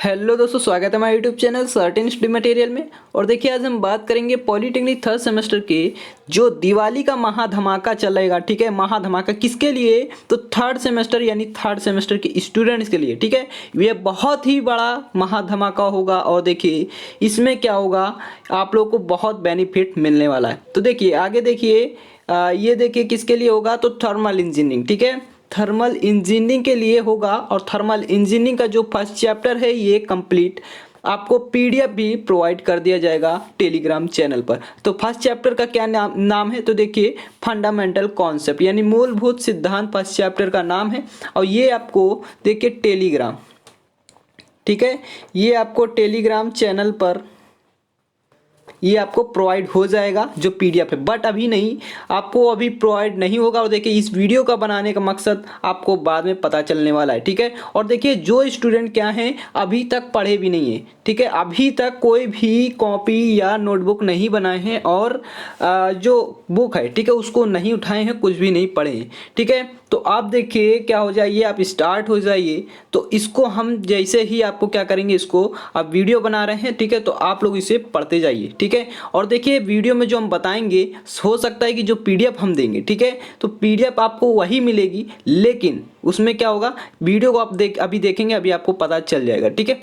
Hello दोस्तों, स्वागत है हमारे YouTube channel certain study material में। और देखिए, आज हम बात करेंगे पॉलिटेक्निक थर्ड सेमेस्टर के जो दिवाली का महाधमाका चलेगा। ठीक है, महाधमाका किसके लिए? तो थर्ड सेमेस्टर यानी थर्ड सेमेस्टर के स्टूडेंट्स के लिए। ठीक है, ये बहुत ही बड़ा महाधमाका होगा। और देखिए इसमें क्या होगा, आप लोग को बहुत बेनिफिट मिलने वाला है। तो देखिए आगे देखिए, ये देखिए किसके लिए होगा, तो थर्मल इंजीनियरिंग। ठीक है, थर्मल इंजीनियरिंग के लिए होगा। और थर्मल इंजीनियरिंग का जो फर्स्ट चैप्टर है ये कंप्लीट आपको पीडीएफ भी प्रोवाइड कर दिया जाएगा टेलीग्राम चैनल पर। तो फर्स्ट चैप्टर का क्या नाम है, तो देखिए फंडामेंटल कॉन्सेप्ट यानी मूलभूत सिद्धांत फर्स्ट चैप्टर का नाम है। और ये आपको देखिए टेलीग्राम, ठीक है, ये आपको टेलीग्राम चैनल पर ये आपको प्रोवाइड हो जाएगा जो पीडीएफ है। बट अभी नहीं, आपको अभी प्रोवाइड नहीं होगा। और देखिए इस वीडियो का बनाने का मकसद आपको बाद में पता चलने वाला है। ठीक है, और देखिए जो स्टूडेंट क्या हैं अभी तक पढ़े भी नहीं है, ठीक है, अभी तक कोई भी कॉपी या नोटबुक नहीं बनाए हैं और जो बुक है, ठीक है, उसको नहीं उठाए हैं, कुछ भी नहीं पढ़े हैं। ठीक है, तो आप देखिए क्या हो जाइए, आप स्टार्ट हो जाइए। तो इसको हम जैसे ही आपको क्या करेंगे, इसको आप वीडियो बना रहे हैं, ठीक है, तो आप लोग इसे पढ़ते जाइए। ठीक है, और देखिए वीडियो में जो हम बताएंगे हो सकता है कि जो पीडीएफ हम देंगे, ठीक है, तो पीडीएफ आपको वही मिलेगी, लेकिन उसमें क्या होगा, वीडियो को आप अभी देखेंगे, अभी आपको पता चल जाएगा। ठीक है,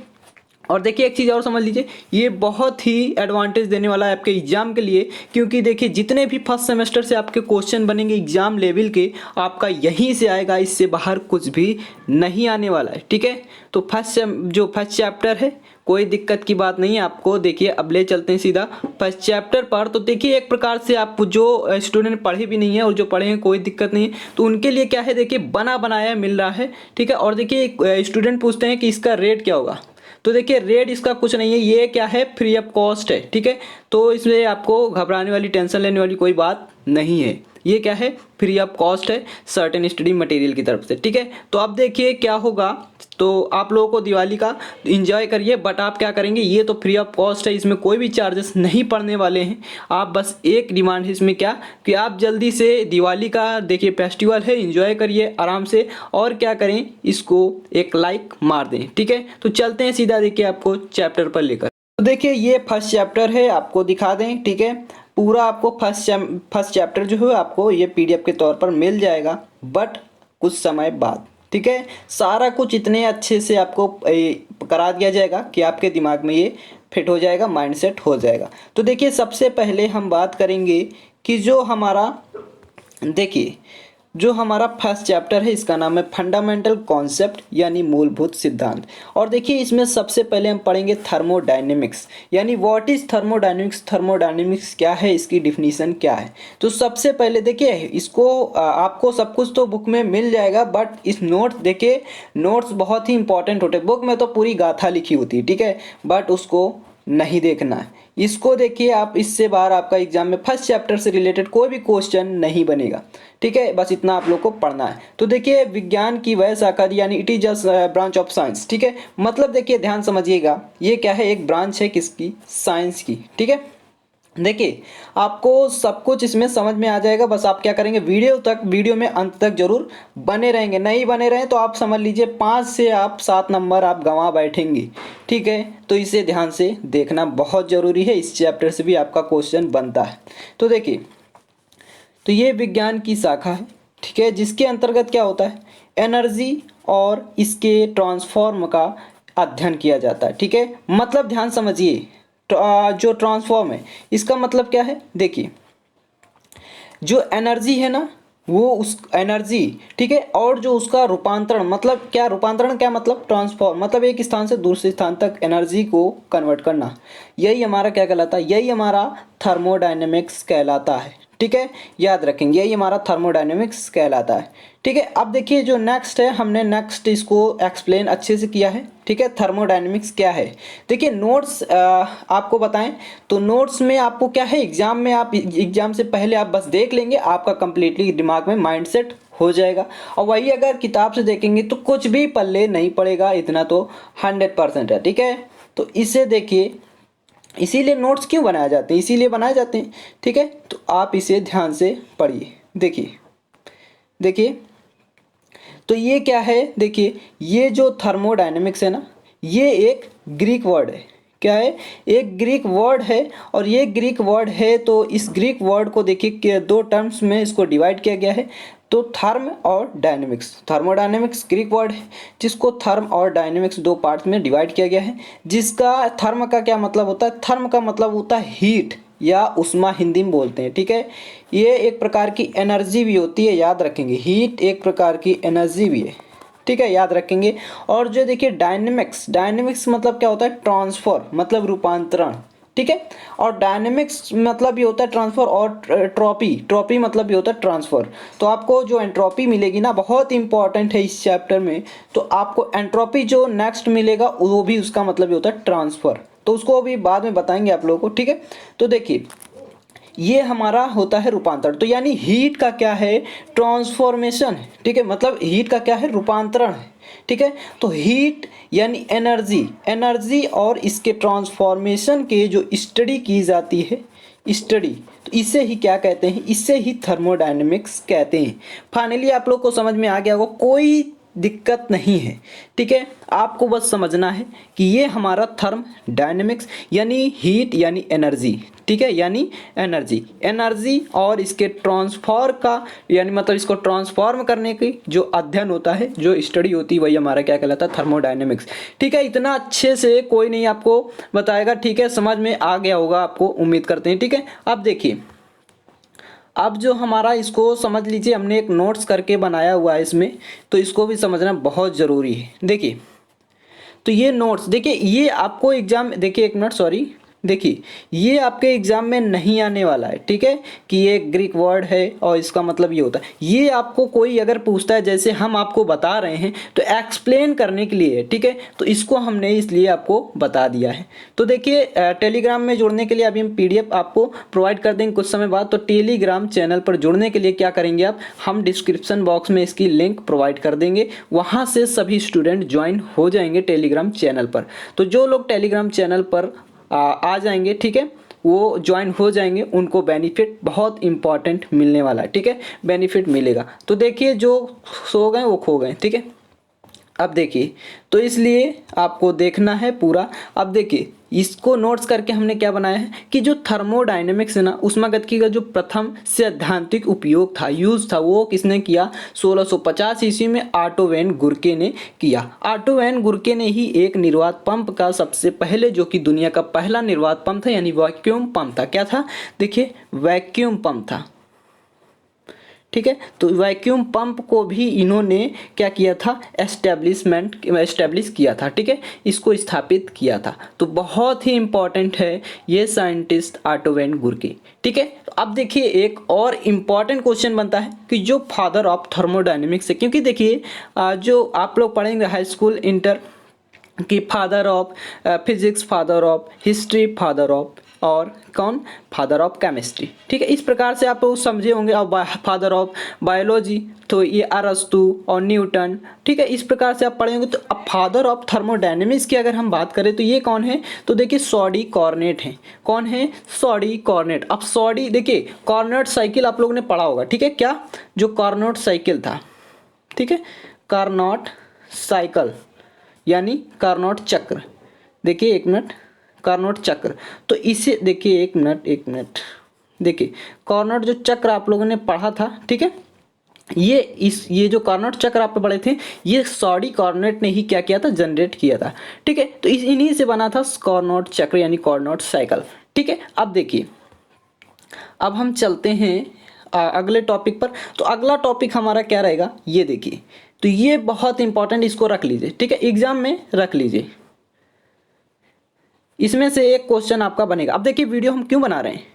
और देखिए एक चीज़ और समझ लीजिए, ये बहुत ही एडवांटेज देने वाला है आपके एग्जाम के लिए। क्योंकि देखिए जितने भी फर्स्ट सेमेस्टर से आपके क्वेश्चन बनेंगे एग्जाम लेवल के, आपका यहीं से आएगा, इससे बाहर कुछ भी नहीं आने वाला है। ठीक है, तो जो फर्स्ट चैप्टर है कोई दिक्कत की बात नहीं है आपको। देखिए अब ले चलते हैं सीधा फर्स्ट चैप्टर पर। तो देखिए एक प्रकार से आप जो स्टूडेंट पढ़े भी नहीं है और जो पढ़े हैं कोई दिक्कत नहीं है, तो उनके लिए क्या है, देखिए बना बनाया मिल रहा है। ठीक है, और देखिए स्टूडेंट पूछते हैं कि इसका रेट क्या होगा, तो देखिए रेट इसका कुछ नहीं है, ये क्या है, फ्री ऑफ कॉस्ट है। ठीक है, तो इसमें आपको घबराने वाली, टेंशन लेने वाली कोई बात नहीं है। ये क्या है, फ्री ऑफ कॉस्ट है सर्टेन स्टडी मटेरियल की तरफ से। ठीक है, तो अब देखिए क्या होगा, तो आप लोगों को दिवाली का एंजॉय करिए। बट आप क्या करेंगे, ये तो फ्री ऑफ कॉस्ट है, इसमें कोई भी चार्जेस नहीं पड़ने वाले हैं। आप बस एक डिमांड है इसमें क्या, कि आप जल्दी से दिवाली का देखिए फेस्टिवल है, एंजॉय करिए आराम से। और क्या करें, इसको एक लाइक मार दें। ठीक है, तो चलते हैं सीधा देखिए आपको चैप्टर पर लेकर। तो देखिए ये फर्स्ट चैप्टर है, आपको दिखा दें। ठीक है, पूरा आपको फर्स्ट चैप्टर जो है आपको ये पीडीएफ के तौर पर मिल जाएगा, बट कुछ समय बाद। ठीक है, सारा कुछ इतने अच्छे से आपको करा दिया जाएगा कि आपके दिमाग में ये फिट हो जाएगा, माइंडसेट हो जाएगा। तो देखिए सबसे पहले हम बात करेंगे कि जो हमारा देखिए जो हमारा फर्स्ट चैप्टर है इसका नाम है फंडामेंटल कॉन्सेप्ट यानी मूलभूत सिद्धांत। और देखिए इसमें सबसे पहले हम पढ़ेंगे थर्मोडायनेमिक्स यानी व्हाट इज थर्मोडायनेमिक्स, थर्मोडायनेमिक्स क्या है, इसकी डिफिनीशन क्या है। तो सबसे पहले देखिए इसको आपको सब कुछ तो बुक में मिल जाएगा, बट इस नोट्स देखिए, नोट्स बहुत ही इंपॉर्टेंट होते हैं। बुक में तो पूरी गाथा लिखी होती है, ठीक है, बट उसको नहीं देखना है। इसको देखिए आप, इससे बाहर आपका एग्जाम में फर्स्ट चैप्टर से रिलेटेड कोई भी क्वेश्चन नहीं बनेगा। ठीक है, बस इतना आप लोग को पढ़ना है। तो देखिए विज्ञान की वह शाखा यानी it is just branch of science. ठीक है, मतलब देखिए ध्यान समझिएगा, ये क्या है, एक ब्रांच है किसकी, साइंस की। ठीक है, देखिए आपको सब कुछ इसमें समझ में आ जाएगा। बस आप क्या करेंगे, वीडियो में अंत तक जरूर बने रहेंगे। नहीं बने रहें तो आप समझ लीजिए 5 से आप 7 नंबर आप गंवा बैठेंगे। ठीक है, तो इसे ध्यान से देखना बहुत ज़रूरी है, इस चैप्टर से भी आपका क्वेश्चन बनता है। तो देखिए, तो ये विज्ञान की शाखा है, ठीक है, जिसके अंतर्गत क्या होता है, एनर्जी और इसके ट्रांसफॉर्म का अध्ययन किया जाता है। ठीक है, मतलब ध्यान समझिए, जो ट्रांसफॉर्म है इसका मतलब क्या है, देखिए जो एनर्जी है ना, वो उस एनर्जी, ठीक है, और जो उसका रूपांतरण, मतलब क्या रूपांतरण, क्या मतलब ट्रांसफॉर्म, मतलब एक स्थान से दूसरे स्थान तक एनर्जी को कन्वर्ट करना, यही हमारा क्या कहलाता है, यही हमारा थर्मोडायनेमिक्स कहलाता है। ठीक है, याद रखेंगे, यही हमारा थर्मोडायनेमिक्स कहलाता है। ठीक है, अब देखिए जो नेक्स्ट है, हमने नेक्स्ट इसको एक्सप्लेन अच्छे से किया है। ठीक है, थर्मोडायनेमिक्स क्या है, देखिए नोट्स आपको बताएं तो नोट्स में आपको क्या है, एग्जाम में आप एग्जाम से पहले आप बस देख लेंगे, आपका कंप्लीटली दिमाग में माइंडसेट हो जाएगा। और वही अगर किताब से देखेंगे तो कुछ भी पल्ले नहीं पड़ेगा, इतना तो 100% है। ठीक है, तो इसे देखिए, इसीलिए नोट्स क्यों बनाए जाते हैं, इसीलिए बनाए जाते हैं। ठीक है, तो आप इसे ध्यान से पढ़िए। देखिए देखिए तो ये क्या है, देखिए ये जो थर्मोडायनेमिक्स है ना, ये एक ग्रीक वर्ड है। क्या है? एक ग्रीक वर्ड है। और ये ग्रीक वर्ड है तो इस ग्रीक वर्ड को देखिए कि दो टर्म्स में इसको डिवाइड किया गया है। तो थर्म और डायनेमिक्स, थर्मोडायनेमिक्स ग्रीक वर्ड है जिसको थर्म और डायनेमिक्स दो पार्ट्स में डिवाइड किया गया है। जिसका थर्म का क्या मतलब होता है? थर्म का मतलब होता है हीट या उष्मा, हिंदी में बोलते हैं। ठीक है, ये एक प्रकार की एनर्जी भी होती है, याद रखेंगे। हीट एक प्रकार की एनर्जी भी है। ठीक है, याद रखेंगे। और जो देखिए डायनेमिक्स, डायनेमिक्स मतलब क्या होता है? ट्रांसफर मतलब रूपांतरण। ठीक है, और डायनेमिक्स मतलब ये होता है ट्रांसफर। और ट्रॉपी, ट्रॉपी मतलब ये होता है ट्रांसफर। तो आपको जो एंट्रोपी मिलेगी ना, बहुत इंपॉर्टेंट है इस चैप्टर में। तो आपको एंट्रोपी जो नेक्स्ट मिलेगा वो भी उसका मतलब ये होता है ट्रांसफर। तो उसको अभी बाद में बताएंगे आप लोगों को। ठीक है, तो देखिए ये हमारा होता है रूपांतरण। तो यानी हीट का क्या है? ट्रांसफॉर्मेशन है। ठीक है, मतलब हीट का क्या है? रूपांतरण है। ठीक है, तो हीट यानी एनर्जी, एनर्जी और इसके ट्रांसफॉर्मेशन के जो स्टडी की जाती है, स्टडी, तो इसे ही क्या कहते हैं? इसे ही थर्मोडायनेमिक्स कहते हैं। फाइनली आप लोग को समझ में आ गया होगा, कोई दिक्कत नहीं है। ठीक है, आपको बस समझना है कि ये हमारा थर्म डायनेमिक्स यानी हीट यानी एनर्जी। ठीक है, यानी एनर्जी, एनर्जी और इसके ट्रांसफर का यानी मतलब इसको ट्रांसफॉर्म करने की जो अध्ययन होता है, जो स्टडी होती है, वही हमारा क्या कहलाता है? थर्मोडायनेमिक्स। ठीक है, इतना अच्छे से कोई नहीं आपको बताएगा। ठीक है, समझ में आ गया होगा आपको, उम्मीद करते हैं। ठीक है, अब देखिए, अब जो हमारा इसको समझ लीजिए, हमने एक नोट्स करके बनाया हुआ है इसमें, तो इसको भी समझना बहुत ज़रूरी है। देखिए, तो ये नोट्स देखिए, ये आपको एग्जाम, देखिए एक मिनट, सॉरी, देखिए ये आपके एग्जाम में नहीं आने वाला है। ठीक है, कि ये ग्रीक वर्ड है और इसका मतलब ये होता है। ये आपको कोई अगर पूछता है, जैसे हम आपको बता रहे हैं, तो एक्सप्लेन करने के लिए है। ठीक है, तो इसको हमने इसलिए आपको बता दिया है। तो देखिए टेलीग्राम में जुड़ने के लिए अभी हम पीडीएफ आपको प्रोवाइड कर देंगे कुछ समय बाद। तो टेलीग्राम चैनल पर जुड़ने के लिए क्या करेंगे आप, हम डिस्क्रिप्शन बॉक्स में इसकी लिंक प्रोवाइड कर देंगे, वहाँ से सभी स्टूडेंट ज्वाइन हो जाएंगे टेलीग्राम चैनल पर। तो जो लोग टेलीग्राम चैनल पर आ जाएंगे, ठीक है, वो ज्वाइन हो जाएंगे, उनको बेनिफिट बहुत इंपॉर्टेंट मिलने वाला है। ठीक है, बेनिफिट मिलेगा। तो देखिए जो सो गए वो खो गए। ठीक है, अब देखिए, तो इसलिए आपको देखना है पूरा। अब देखिए, इसको नोट्स करके हमने क्या बनाया है कि जो थर्मोडायनेमिक्स है ना, ऊष्मागतिकी का जो प्रथम सैद्धांतिक उपयोग था, यूज था, वो किसने किया? 1650 ईस्वी में ऑटो वैन गुर्के ने किया। ऑटो वैन गुर्के ने ही एक निर्वात पंप का सबसे पहले, जो कि दुनिया का पहला निर्वात पंप था, यानी वैक्यूम पंप था। क्या था? देखिए, वैक्यूम पंप था। ठीक है, तो वैक्यूम पंप को भी इन्होंने क्या किया था? एस्टेब्लिश किया था। ठीक है, इसको स्थापित किया था। तो बहुत ही इंपॉर्टेंट है ये साइंटिस्ट ऑटो वैन गुर्के। ठीक है, तो अब देखिए एक और इम्पॉर्टेंट क्वेश्चन बनता है कि जो फादर ऑफ थर्मोडायनेमिक्स है, क्योंकि देखिए जो आप लोग पढ़ेंगे हाई स्कूल इंटर कि father of physics, father of history, father of, और कौन? Father of chemistry. ठीक है, इस प्रकार से आप लोग समझे होंगे। और फादर ऑफ बायोलॉजी तो ये अरस्तु और न्यूटन। ठीक है, इस प्रकार से आप पढ़ेंगे। तो अब फादर ऑफ थर्मोडायनेमिक्स की अगर हम बात करें तो ये कौन है? तो देखिए सॉडी कॉर्नेट है। कौन है? सॉडी कॉर्नेट। अब सॉडी, देखिए कॉर्नेट साइकिल आप लोगों ने पढ़ा होगा। ठीक है, क्या? जो कॉर्नेट साइकिल था, ठीक है, कार्नोट साइकिल यानी कार्नोट चक्र। देखिए एक मिनट, कार्नोट चक्र, तो इसे देखिए, एक मिनट, देखिए कार्नोट जो चक्र आप लोगों ने पढ़ा था, ठीक है, ये जो कार्नोट चक्र आप पढ़े थे, ये सॉडी कॉर्नेट ने ही क्या किया था? जनरेट किया था। ठीक है, तो इन्हीं से बना था कार्नोट चक्र यानी कार्नोट साइकिल। ठीक है, अब देखिए, अब हम चलते हैं अगले टॉपिक पर। तो अगला टॉपिक हमारा क्या रहेगा? ये देखिए, तो ये बहुत इंपॉर्टेंट, इसको रख लीजिए। ठीक है, एग्जाम में रख लीजिए। इसमें से एक क्वेश्चन आपका बनेगा। अब देखिए वीडियो हम क्यों बना रहे हैं,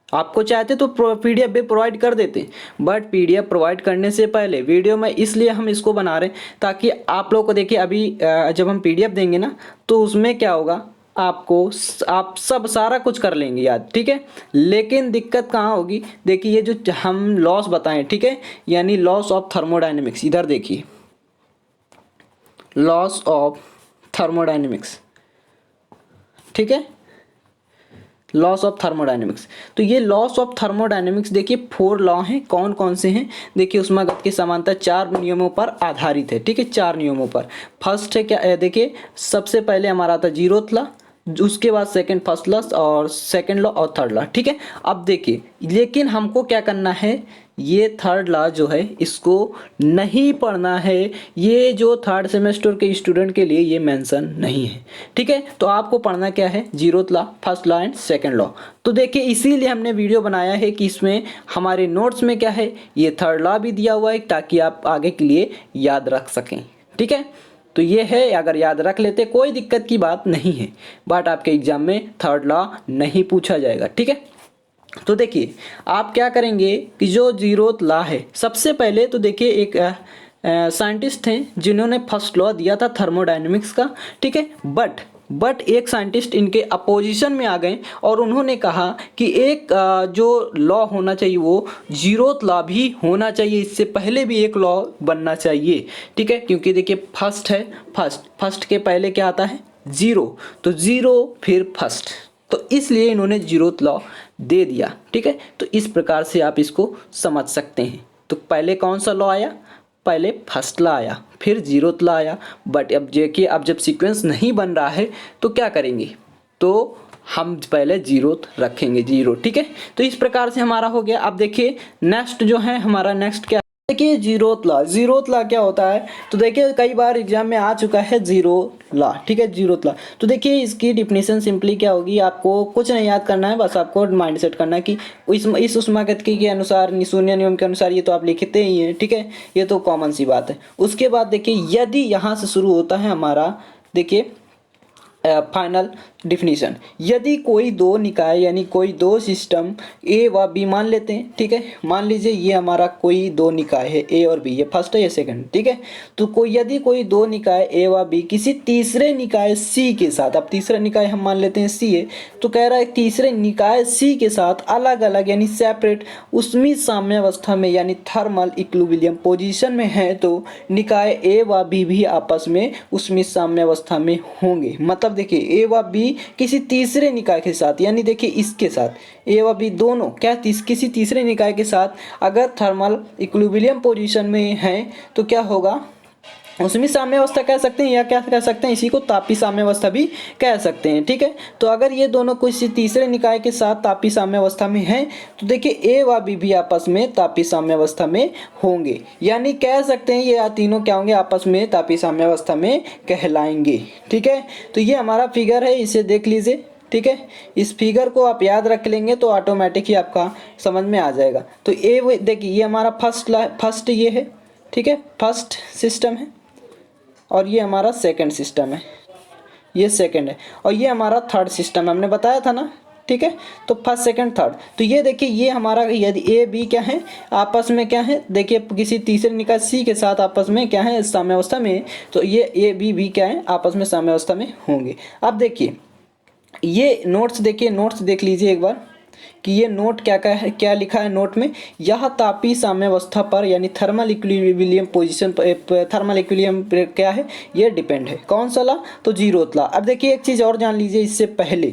आपको चाहते तो पीडीएफ भी प्रोवाइड कर देते, बट पीडीएफ प्रोवाइड करने से पहले वीडियो में इसलिए हम इसको बना रहे हैं ताकि आप लोग को देखिए, अभी जब हम पीडीएफ देंगे ना, तो उसमें क्या होगा, आपको आप सब सारा कुछ कर लेंगे याद। ठीक है, लेकिन दिक्कत कहाँ होगी? देखिए ये जो हम लॉस बताएं, ठीक है, यानी लॉस ऑफ थर्मोडायनेमिक्स, इधर देखिए, लॉस ऑफ थर्मोडायनेमिक्स। ठीक है, लॉस ऑफ थर्मोडायनेमिक्स। तो ये लॉस ऑफ थर्मोडायनेमिक्स देखिए 4 लॉ हैं, कौन कौन से हैं? देखिए उष्मागत की समानता 4 नियमों पर आधारित है, ठीक है, 4 नियमों पर। फर्स्ट है क्या, देखिए सबसे पहले हमारा आता जीरोथ लॉ, उसके बाद सेकंड फर्स्ट लॉ और सेकंड लॉ और थर्ड लॉ, ठीक है। अब देखिए लेकिन हमको क्या करना है, ये थर्ड लॉ जो है इसको नहीं पढ़ना है, ये जो थर्ड सेमेस्टर के स्टूडेंट के लिए ये मेंशन नहीं है, ठीक है। तो आपको पढ़ना क्या है, zeroth law, first law and second law. तो देखिए इसीलिए हमने वीडियो बनाया है कि इसमें हमारे नोट्स में क्या है, ये थर्ड लॉ भी दिया हुआ है ताकि आप आगे के लिए याद रख सकें, ठीक है। तो ये है, अगर याद रख लेते कोई दिक्कत की बात नहीं है, बट आपके एग्जाम में थर्ड लॉ नहीं पूछा जाएगा, ठीक है। तो देखिए आप क्या करेंगे कि जो जीरोथ लॉ है, सबसे पहले तो देखिए एक साइंटिस्ट हैं जिन्होंने फर्स्ट लॉ दिया था थर्मोडायनेमिक्स का, ठीक है। बट एक साइंटिस्ट इनके अपोजिशन में आ गए और उन्होंने कहा कि एक जो लॉ होना चाहिए वो जीरोथ लॉ भी होना चाहिए, इससे पहले भी एक लॉ बनना चाहिए, ठीक है। क्योंकि देखिए फर्स्ट है, फर्स्ट के पहले क्या आता है, जीरो, तो जीरो फिर फर्स्ट, तो इसलिए इन्होंने जीरोथ लॉ दे दिया, ठीक है। तो इस प्रकार से आप इसको समझ सकते हैं। तो पहले कौन सा लॉ आया, पहले फर्स्ट लॉ आया, फिर जीरोथ लॉ आया। बट अब देखिए अब जब सीक्वेंस नहीं बन रहा है तो क्या करेंगे, तो हम पहले जीरोथ रखेंगे, जीरो, ठीक है। तो इस प्रकार से हमारा हो गया। अब देखिए नेक्स्ट जो है हमारा, नेक्स्ट क्या, देखिए जीरोथ लॉ। जीरोथ लॉ क्या होता है, तो देखिए कई बार एग्जाम में आ चुका है जीरो लॉ, ठीक है, जीरोथ लॉ। तो देखिए इसकी डिफिनीशन सिंपली क्या होगी, आपको कुछ नहीं याद करना है, बस आपको माइंड सेट करना है कि इस उष्मागतिकी के अनुसार, शून्य नियम के अनुसार, ये तो आप लिखते ही हैं, ठीक है, ये तो कॉमन सी बात है। उसके बाद देखिए यदि यहाँ से शुरू होता है हमारा, देखिए फाइनल डिफिनीशन, यदि कोई दो निकाय यानी कोई दो सिस्टम ए व बी मान लेते हैं, ठीक है, मान लीजिए ये हमारा कोई दो निकाय है ए और बी, ये फर्स्ट है ये सेकंड, ठीक है। तो यदि कोई दो निकाय ए व बी किसी तीसरे निकाय सी के साथ, अब तीसरा निकाय हम मान लेते हैं सी है, तो कह रहा है तीसरे निकाय सी के साथ अलग अलग यानी सेपरेट उष्मी साम्यावस्था में यानी थर्मल इक्विलिब्रियम पोजीशन में है, तो निकाय ए व बी भी आपस में उष्मी साम्यावस्था में होंगे। मतलब देखिए ए व बी किसी तीसरे निकाय के साथ, यानी देखिए इसके साथ ए व बी दोनों क्या किसी तीसरे निकाय के साथ अगर थर्मल इक्विलिब्रियम पोजीशन में है तो क्या होगा, उसमें साम्यावस्था कह सकते हैं, या क्या कह सकते हैं, इसी को तापी साम्यावस्था भी कह सकते हैं, ठीक है। तो अगर ये दोनों किसी तीसरे निकाय के साथ तापी साम्यावस्था में हैं तो देखिए ए व बी भी आपस में तापी साम्यावस्था में होंगे, यानी कह सकते हैं ये तीनों क्या होंगे, आपस में तापी साम्यावस्था में कहलाएंगे, ठीक है। तो ये हमारा फिगर है, इसे देख लीजिए, ठीक है। इस फिगर को आप याद रख लेंगे तो ऑटोमेटिक ही आपका समझ में आ जाएगा। तो ए देखिए ये हमारा फर्स्ट ये है, ठीक है, फर्स्ट सिस्टम है, और ये हमारा सेकंड सिस्टम है, ये सेकंड है, और ये हमारा थर्ड सिस्टम है, हमने बताया था ना, ठीक है। तो फर्स्ट सेकंड थर्ड, तो ये देखिए ये हमारा यदि ए बी क्या है आपस में क्या है, देखिए किसी तीसरे निकाय सी के साथ आपस में क्या है साम्यावस्था में, तो ये ए बी भी क्या है आपस में साम्यावस्था में होंगे। अब देखिए ये नोट्स, देखिए नोट्स देख लीजिए एक बार कि ये नोट क्या लिखा है नोट में, यह तापी साम्यावस्था पर यानी thermal equilibrium position, thermal equilibrium क्या है, ये डिपेंड है। कौन सा लॉ, तो जीरोथ लॉ। अब देखिए एक चीज़ और जान लीजिए इससे पहले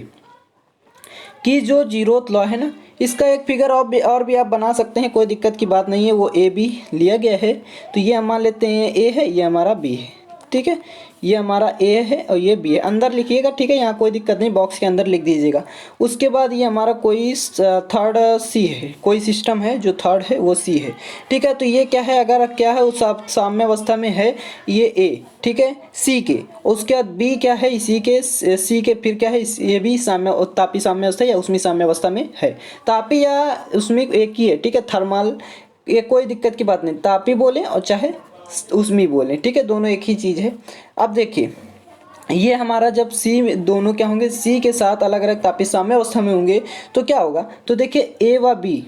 कि जो जीरोथ लॉ है ना, इसका एक फिगर और भी आप बना सकते हैं, कोई दिक्कत की बात नहीं है। वो ए बी लिया गया है, तो ये हम मान लेते हैं ए है, ये हमारा बी है, ठीक है, ये हमारा ए है और ये बी है, अंदर लिखिएगा, ठीक है, यहाँ कोई दिक्कत नहीं, बॉक्स के अंदर लिख दीजिएगा। उसके बाद ये हमारा कोई थर्ड सी है, कोई सिस्टम है जो थर्ड है वो सी है, ठीक है। तो ये क्या है, अगर क्या है उस साम्यावस्था में है ये ए, ठीक है, सी के, उसके बाद बी क्या है इसी के सी के, फिर क्या है ये भी तापी साम्यावस्था या उष्मी साम्यावस्था में है। तापी या उष्मी एक ही है, ठीक है, थर्मल, ये कोई दिक्कत की बात नहीं, तापी बोले और चाहे उसमें बोलें, ठीक है, दोनों एक ही चीज़ है। अब देखिए ये हमारा जब सी दोनों क्या होंगे, सी के साथ अलग अलग तापी साम्यावस्था में होंगे तो क्या होगा, तो देखिए ए व बी,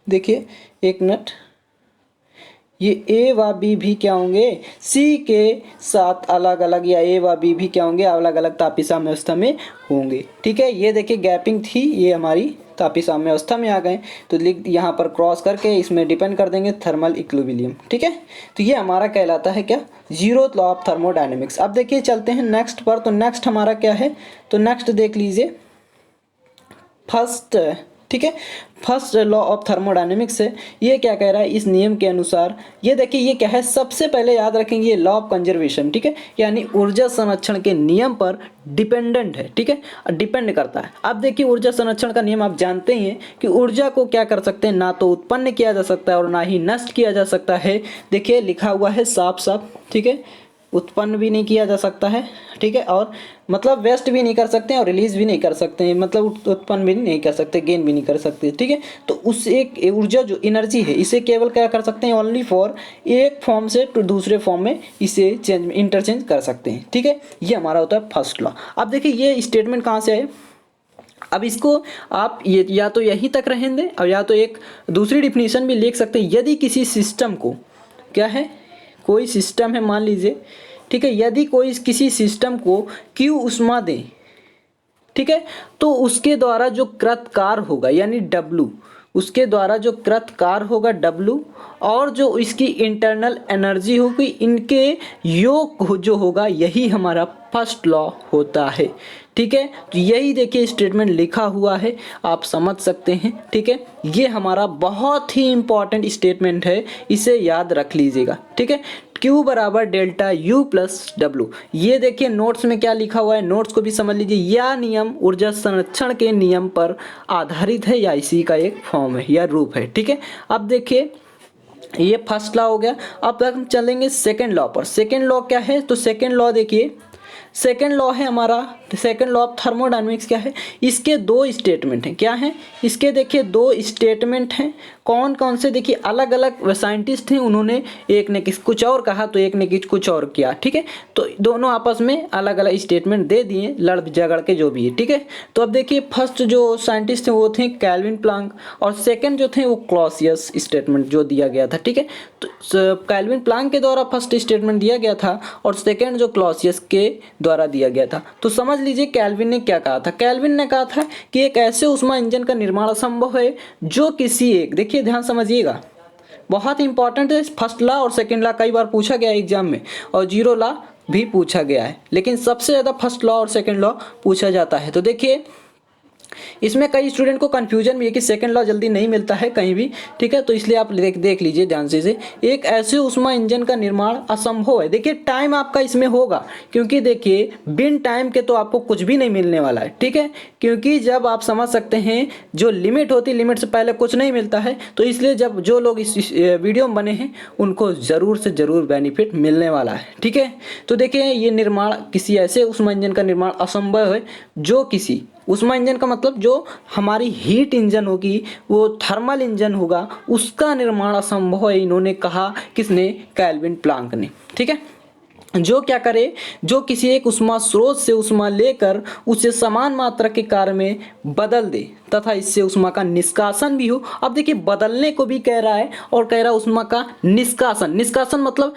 देखिए एक मिनट, ये ए व बी भी क्या होंगे सी के साथ अलग अलग, या ए व बी भी क्या होंगे अलग अलग तापी साम्यावस्था में होंगे, ठीक है। ये देखिए गैपिंग थी, ये हमारी तापी साम्यावस्था में आ गए, तो लिख यहाँ पर क्रॉस करके इसमें डिपेंड कर देंगे थर्मल इक्विलिब्रियम, ठीक है। तो ये हमारा कहलाता है क्या, जीरोथ लॉ ऑफ थर्मोडायनेमिक्स। अब देखिए चलते हैं नेक्स्ट पर, तो नेक्स्ट हमारा क्या है, तो नेक्स्ट देख लीजिए, फर्स्ट, ठीक है, फर्स्ट लॉ ऑफ थर्मोडायनेमिक्स है। ये क्या कह रहा है इस नियम के अनुसार, ये देखिए ये क्या है, सबसे पहले याद रखेंगे ये लॉ ऑफ कंजर्वेशन, ठीक है, यानी ऊर्जा संरक्षण के नियम पर डिपेंडेंट है, ठीक है, डिपेंड करता है। अब देखिए ऊर्जा संरक्षण का नियम आप जानते ही हैं कि ऊर्जा को क्या कर सकते हैं, ना तो उत्पन्न किया जा सकता है और ना ही नष्ट किया जा सकता है। देखिए लिखा हुआ है साफ साफ, ठीक है, उत्पन्न भी नहीं किया जा सकता है, ठीक है, और मतलब वेस्ट भी नहीं कर सकते हैं और रिलीज भी नहीं कर सकते हैं, मतलब उत्पन्न भी नहीं कर सकते, गेन भी नहीं कर सकते, ठीक है। तो उस एक ऊर्जा जो एनर्जी है इसे केवल क्या कर सकते हैं, ओनली फॉर एक फॉर्म से तो दूसरे फॉर्म में इसे चेंज इंटरचेंज कर सकते हैं, ठीक है। ये हमारा होता है फर्स्ट लॉ। अब देखिए ये स्टेटमेंट कहाँ से है, अब इसको आप ये या तो यहीं तक रहने दें और या तो एक दूसरी डिफिनीशन भी लिख सकते हैं। यदि किसी सिस्टम को क्या है, कोई सिस्टम है मान लीजिए, ठीक है, यदि कोई किसी सिस्टम को Q ऊष्मा दे, ठीक है, तो उसके द्वारा जो कृत कार्य होगा यानी W, उसके द्वारा जो कृत कार्य होगा W और जो इसकी इंटरनल एनर्जी होगी, इनके योग जो होगा, यही हमारा फर्स्ट लॉ होता है, ठीक है। तो यही देखिए स्टेटमेंट लिखा हुआ है, आप समझ सकते हैं, ठीक है। ये हमारा बहुत ही इंपॉर्टेंट स्टेटमेंट है, इसे याद रख लीजिएगा, ठीक है। Q बराबर डेल्टा U प्लस W, ये देखिए नोट्स में क्या लिखा हुआ है, नोट्स को भी समझ लीजिए। यह नियम ऊर्जा संरक्षण के नियम पर आधारित है या इसी का एक फॉर्म है या रूप है, ठीक है। अब देखिए ये फर्स्ट लॉ हो गया। अब तक हम चलेंगे सेकेंड लॉ पर। सेकेंड लॉ क्या है, तो सेकेंड लॉ देखिए, सेकेंड लॉ है हमारा, सेकेंड लॉ ऑफ थर्मोडायनेमिक्स क्या है, इसके दो स्टेटमेंट हैं। क्या हैं इसके, देखिए दो स्टेटमेंट हैं। कौन कौन से, देखिए अलग अलग साइंटिस्ट हैं, उन्होंने एक ने कुछ और कहा तो एक ने कुछ और किया, ठीक है। तो दोनों आपस में अलग अलग स्टेटमेंट दे दिए, लड़ झगड़ के जो भी है, ठीक है। तो अब देखिए फर्स्ट जो साइंटिस्ट थे वो थे कैल्विन प्लांक और सेकेंड जो थे वो क्लॉसियस स्टेटमेंट जो दिया गया था, ठीक है। तो कैल्विन प्लांक के द्वारा फर्स्ट स्टेटमेंट दिया गया था और सेकेंड जो क्लॉसियस के द्वारा दिया गया था। तो समझ लीजिए कैल्विन ने क्या कहा था, कैल्विन ने कहा था कि एक ऐसे ऊष्मा इंजन का निर्माण असंभव है जो किसी एक, देखिए ध्यान समझिएगा, बहुत इंपॉर्टेंट है फर्स्ट लॉ और सेकंड लॉ, कई बार पूछा गया एग्जाम में और जीरो लॉ भी पूछा गया है, लेकिन सबसे ज़्यादा फर्स्ट लॉ और सेकंड लॉ पूछा जाता है। तो देखिए इसमें कई स्टूडेंट को कंफ्यूजन भी है कि सेकंड लॉ जल्दी नहीं मिलता है कहीं भी, ठीक है। तो इसलिए आप देख लीजिए ध्यान से, एक ऐसे ऊष्मा इंजन का निर्माण असंभव है। देखिए टाइम आपका इसमें होगा, क्योंकि देखिए बिन टाइम के तो आपको कुछ भी नहीं मिलने वाला है, ठीक है। क्योंकि जब आप समझ सकते हैं जो लिमिट होती है, लिमिट से पहले कुछ नहीं मिलता है, तो इसलिए जब जो लोग इस वीडियो में बने हैं उनको ज़रूर से ज़रूर बेनिफिट मिलने वाला है, ठीक है। तो देखिए ये निर्माण किसी ऐसे ऊष्मा इंजन का निर्माण असंभव है जो किसी ऊष्मा इंजन का मतलब जो हमारी हीट इंजन होगी, वो थर्मल इंजन होगा, उसका निर्माण असंभव है, इन्होंने कहा, किसने, कैल्विन प्लांक ने, ठीक है। जो क्या करे, जो किसी एक ऊष्मा स्रोत से ऊष्मा लेकर उसे समान मात्रा के कार्य में बदल दे तथा इससे ऊष्मा का निष्कासन भी हो। अब देखिए बदलने को भी कह रहा है और कह रहा है ऊष्मा का निष्कासन, निष्कासन मतलब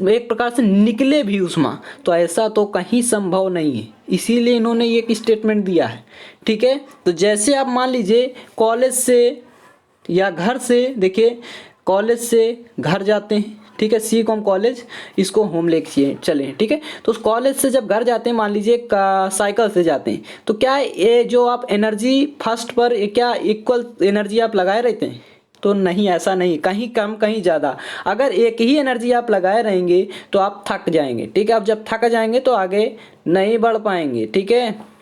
एक प्रकार से निकले भी ऊष्मा, तो ऐसा तो कहीं संभव नहीं है, इसीलिए इन्होंने एक स्टेटमेंट दिया है, ठीक है। तो जैसे आप मान लीजिए कॉलेज से या घर से, देखिए कॉलेज से घर जाते हैं, ठीक है, C.Com कॉलेज, इसको होम लेके चले, ठीक है। तो उस कॉलेज से जब घर जाते हैं, मान लीजिए साइकिल से जाते हैं, तो क्या ये जो आप एनर्जी फर्स्ट पर क्या इक्वल एनर्जी आप लगाए रहते हैं, तो नहीं, ऐसा नहीं, कहीं कम कहीं ज़्यादा। अगर एक ही एनर्जी आप लगाए रहेंगे तो आप थक जाएंगे, ठीक है। आप जब थक जाएंगे तो आगे नहीं बढ़ पाएंगे, ठीक है।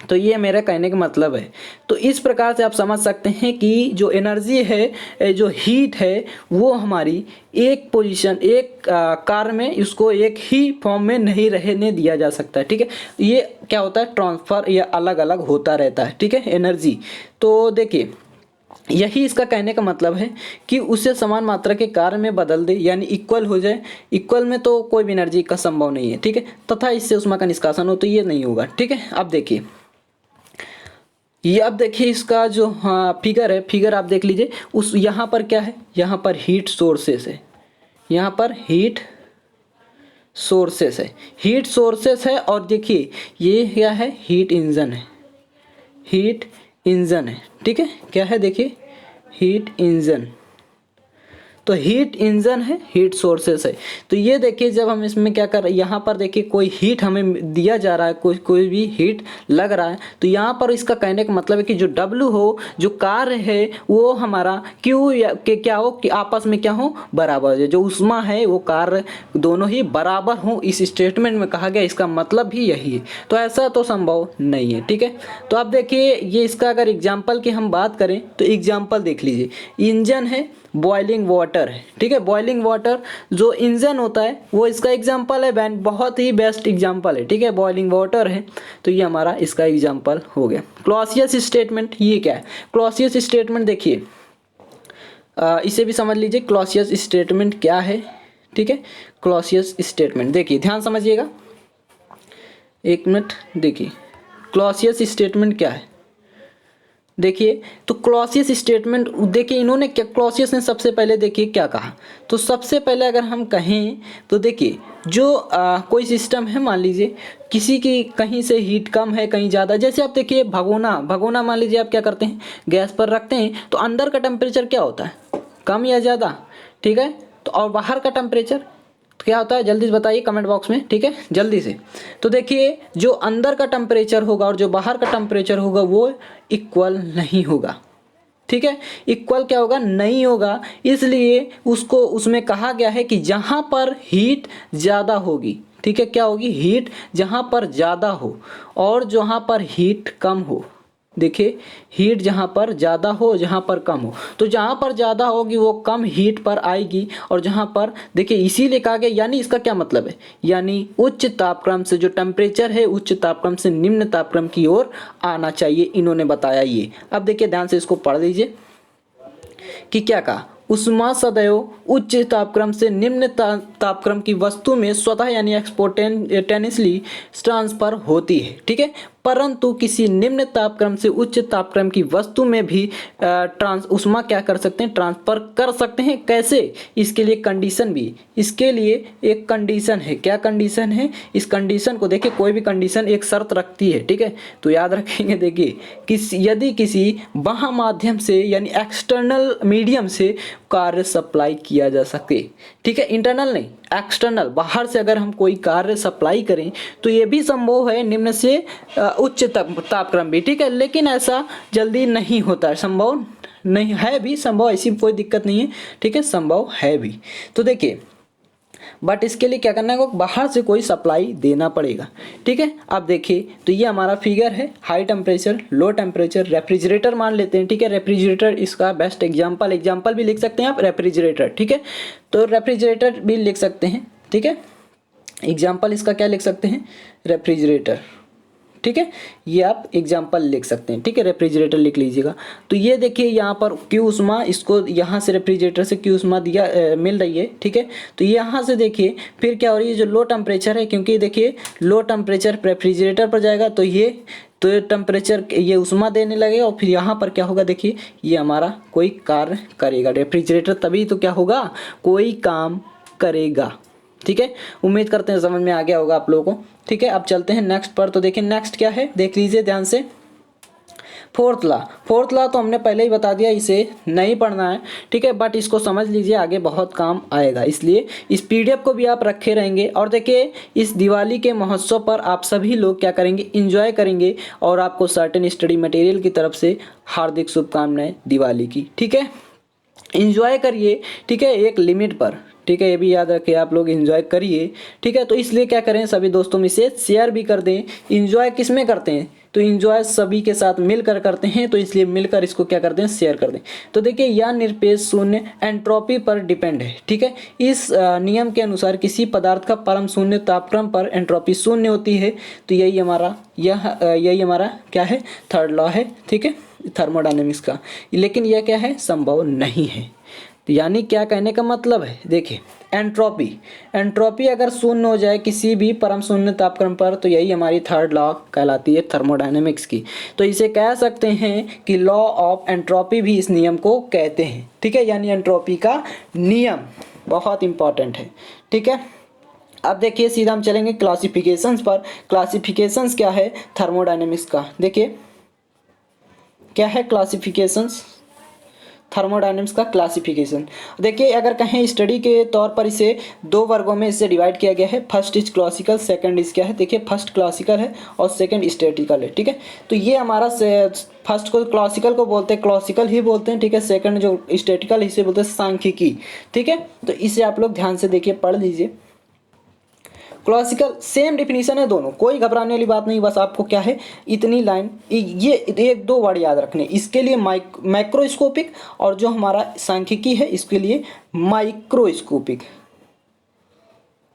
तो ये मेरा कहने का मतलब है। तो इस प्रकार से आप समझ सकते हैं कि जो एनर्जी है, जो हीट है, वो हमारी एक पोजीशन, एक कार्य में उसको एक ही फॉर्म में नहीं रहने दिया जा सकता है, ठीक है। ये क्या होता है, ट्रांसफ़र या अलग अलग होता रहता है, ठीक है, एनर्जी। तो देखिए यही इसका कहने का मतलब है कि उसे समान मात्रा के कार्य में बदल दे, यानी इक्वल हो जाए। इक्वल में तो कोई भी एनर्जी का संभव नहीं है, ठीक है, तथा इससे ऊष्मा का निष्कासन हो, तो ये नहीं होगा, ठीक है। अब देखिए ये, अब देखिए इसका जो फिगर है, फिगर आप देख लीजिए, उस यहाँ पर क्या है, यहाँ पर हीट सोर्सेस है, यहाँ पर हीट सोर्सेस है, हीट सोर्सेस है, और देखिए ये क्या है, हीट इंजन है, हीट इंजन है, ठीक है, क्या है देखिए, हीट इंजन। तो हीट इंजन है, हीट सोर्सेस है। तो ये देखिए जब हम इसमें क्या कर रहे हैं, यहाँ पर देखिए कोई हीट हमें दिया जा रहा है, कोई भी हीट लग रहा है, तो यहाँ पर इसका कहने का मतलब है कि जो W हो, जो कार्य है वो हमारा Q या के क्या हो कि आपस में क्या हो, बराबर है। जो ऊष्मा है वो कार्य दोनों ही बराबर हो, इस स्टेटमेंट में कहा गया, इसका मतलब भी यही है। तो ऐसा तो संभव नहीं है, ठीक है। तो अब देखिए ये इसका अगर एग्जाम्पल की हम बात करें तो एग्जाम्पल देख लीजिए, इंजन है, बॉइलिंग वाटर है, ठीक है। बॉइलिंग वाटर जो इंजन होता है वो इसका एग्जाम्पल है, बैंड बहुत ही बेस्ट एग्जाम्पल है, ठीक है। बॉइलिंग वाटर है तो ये हमारा इसका एग्जाम्पल हो गया। क्लॉसियस स्टेटमेंट ये क्या है? क्लॉसियस स्टेटमेंट देखिए इसे भी समझ लीजिए, क्लॉसियस स्टेटमेंट क्या है, ठीक है। क्लॉसियस स्टेटमेंट देखिए ध्यान समझिएगा, एक मिनट देखिए क्लॉसियस स्टेटमेंट क्या है। देखिए तो क्लॉसियस स्टेटमेंट देखिए इन्होंने क्या, क्लॉसियस ने सबसे पहले देखिए क्या कहा। तो सबसे पहले अगर हम कहें तो देखिए जो कोई सिस्टम है, मान लीजिए किसी की कहीं से हीट कम है कहीं ज़्यादा, जैसे आप देखिए भगोना मान लीजिए आप क्या करते हैं, गैस पर रखते हैं तो अंदर का टेम्परेचर क्या होता है, कम या ज़्यादा, ठीक है। तो और बाहर का टेम्परेचर क्या होता है, जल्दी से बताइए कमेंट बॉक्स में, ठीक है, जल्दी से। तो देखिए जो अंदर का टेम्परेचर होगा और जो बाहर का टेम्परेचर होगा वो इक्वल नहीं होगा, ठीक है। इक्वल क्या होगा, नहीं होगा। इसलिए उसको उसमें कहा गया है कि जहाँ पर हीट ज़्यादा होगी, ठीक है, क्या होगी, हीट जहाँ पर ज़्यादा हो और जहाँ पर हीट कम हो। देखिए हीट जहाँ पर ज़्यादा हो जहाँ पर कम हो, तो जहाँ पर ज़्यादा होगी वो कम हीट पर आएगी, और जहाँ पर देखिए इसीलिए कहा गया, यानी इसका क्या मतलब है, यानी उच्च तापक्रम से जो टेम्परेचर है उच्च तापक्रम से निम्न तापक्रम की ओर आना चाहिए, इन्होंने बताया ये। अब देखिए ध्यान से इसको पढ़ लीजिए कि क्या कहा, ऊष्मा सदैव उच्च तापक्रम से निम्न तापक्रम की वस्तु में स्वतः यानी एक्सपोर्टेनियसली ट्रांसफर होती है, ठीक है। परंतु किसी निम्न तापक्रम से उच्च तापक्रम की वस्तु में भी ऊष्मा क्या कर सकते हैं, ट्रांसफर कर सकते हैं। कैसे, इसके लिए कंडीशन भी, इसके लिए एक कंडीशन है। क्या कंडीशन है, इस कंडीशन को देखिए, कोई भी कंडीशन एक शर्त रखती है, ठीक है। तो याद रखेंगे, देखिए यदि किसी बाह्य माध्यम से यानी एक्सटर्नल मीडियम से कार्य सप्लाई किया जा सके, ठीक है, इंटरनल नहीं, एक्सटर्नल बाहर से अगर हम कोई कार्य सप्लाई करें तो ये भी संभव है निम्न से उच्च तापक्रम भी, ठीक है। लेकिन ऐसा जल्दी नहीं होता है, संभव नहीं है भी, संभव, ऐसी कोई दिक्कत नहीं है, ठीक है, संभव है भी। तो देखिए बट इसके लिए क्या करना है, बाहर से कोई सप्लाई देना पड़ेगा, ठीक है। अब देखिए तो ये हमारा फिगर है, high temperature low temperature, refrigerator मान लेते हैं, ठीक है। रेफ्रिजरेटर इसका बेस्ट एग्जाम्पल भी लिख सकते हैं आप, रेफ्रिजरेटर, ठीक है। तो रेफ्रिजरेटर भी लिख सकते हैं, ठीक है, एग्जाम्पल इसका क्या लिख सकते हैं, रेफ्रिजरेटर, ठीक है। ये आप एग्जाम्पल लिख सकते हैं, ठीक है, रेफ्रिजरेटर लिख लीजिएगा। तो ये देखिए यहाँ पर क्यू ऊष्मा, इसको यहाँ से रेफ्रिजरेटर से क्यू ऊष्मा मिल रही है, ठीक है। तो यहाँ से देखिए फिर क्या हो रही है, जो लो टेम्परेचर है, क्योंकि देखिए लो टेम्परेचर रेफ्रिजरेटर पर जाएगा तो ये टेम्परेचर ये ऊष्मा देने लगेगा, और फिर यहाँ पर क्या होगा, देखिए ये हमारा कोई कार्य करेगा रेफ्रिजरेटर, तभी तो क्या होगा, कोई काम करेगा, ठीक है। उम्मीद करते हैं समझ में आ गया होगा आप लोगों को, ठीक है। अब चलते हैं नेक्स्ट पर। तो देखिए नेक्स्ट क्या है, देख लीजिए ध्यान से, फोर्थ लॉ तो हमने पहले ही बता दिया, इसे नहीं पढ़ना है, ठीक है, बट इसको समझ लीजिए, आगे बहुत काम आएगा, इसलिए इस पीडीएफ को भी आप रखे रहेंगे। और देखिए इस दिवाली के महोत्सव पर आप सभी लोग क्या करेंगे, इंजॉय करेंगे, और आपको सर्टेन स्टडी मटेरियल की तरफ से हार्दिक शुभकामनाएं दिवाली की, ठीक है। इंजॉय करिए, ठीक है, एक लिमिट पर, ठीक है, ये भी याद रखिए, आप लोग एंजॉय करिए, ठीक है। तो इसलिए क्या करें, सभी दोस्तों में से शेयर भी कर दें। एंजॉय किस में करते हैं, तो एंजॉय सभी के साथ मिलकर करते हैं, तो इसलिए मिलकर इसको क्या कर दें, शेयर कर दें। तो देखिए यह निरपेक्ष शून्य एंट्रोपी पर डिपेंड है, ठीक है। इस नियम के अनुसार किसी पदार्थ का परम शून्य तापक्रम पर एंट्रोपी शून्य होती है। तो यही हमारा क्या है, थर्ड लॉ है, ठीक है, थर्मोडायनेमिक्स का। लेकिन यह क्या है, संभव नहीं है। यानी क्या कहने का मतलब है, देखिए एंट्रोपी अगर शून्य हो जाए किसी भी परम शून्य तापक्रम पर, तो यही हमारी थर्ड लॉ कहलाती है थर्मोडायनेमिक्स की। तो इसे कह सकते हैं कि लॉ ऑफ एंट्रोपी भी इस नियम को कहते हैं, ठीक है, यानी एंट्रोपी का नियम बहुत इंपॉर्टेंट है, ठीक है। अब देखिए सीधा हम चलेंगे क्लासिफिकेशंस पर। क्लासिफिकेशंस क्या है थर्मोडायनेमिक्स का, देखिए क्या है क्लासिफिकेशंस। थर्मोडायनेमिक्स का क्लासिफिकेशन। देखिए अगर कहें स्टडी के तौर पर इसे दो वर्गों में इसे डिवाइड किया गया है। First is classical, second is क्या है, देखिए फर्स्ट क्लासिकल है और सेकंड स्टैटिकल है, ठीक है। तो ये हमारा फर्स्ट को क्लासिकल को बोलते हैं, क्लासिकल ही बोलते हैं, ठीक है। सेकंड जो स्टैटिकल इसे बोलते हैं सांख्यिकी, ठीक है। तो इसे आप लोग ध्यान से देखिए, पढ़ लीजिए। क्लासिकल सेम डिफिनीशन है दोनों, कोई घबराने वाली बात नहीं। बस आपको क्या है, इतनी लाइन, ये एक दो वर्ड याद रखने। इसके लिए मैक्रोस्कोपिक और जो हमारा सांख्यिकी है इसके लिए माइक्रोस्कोपिक,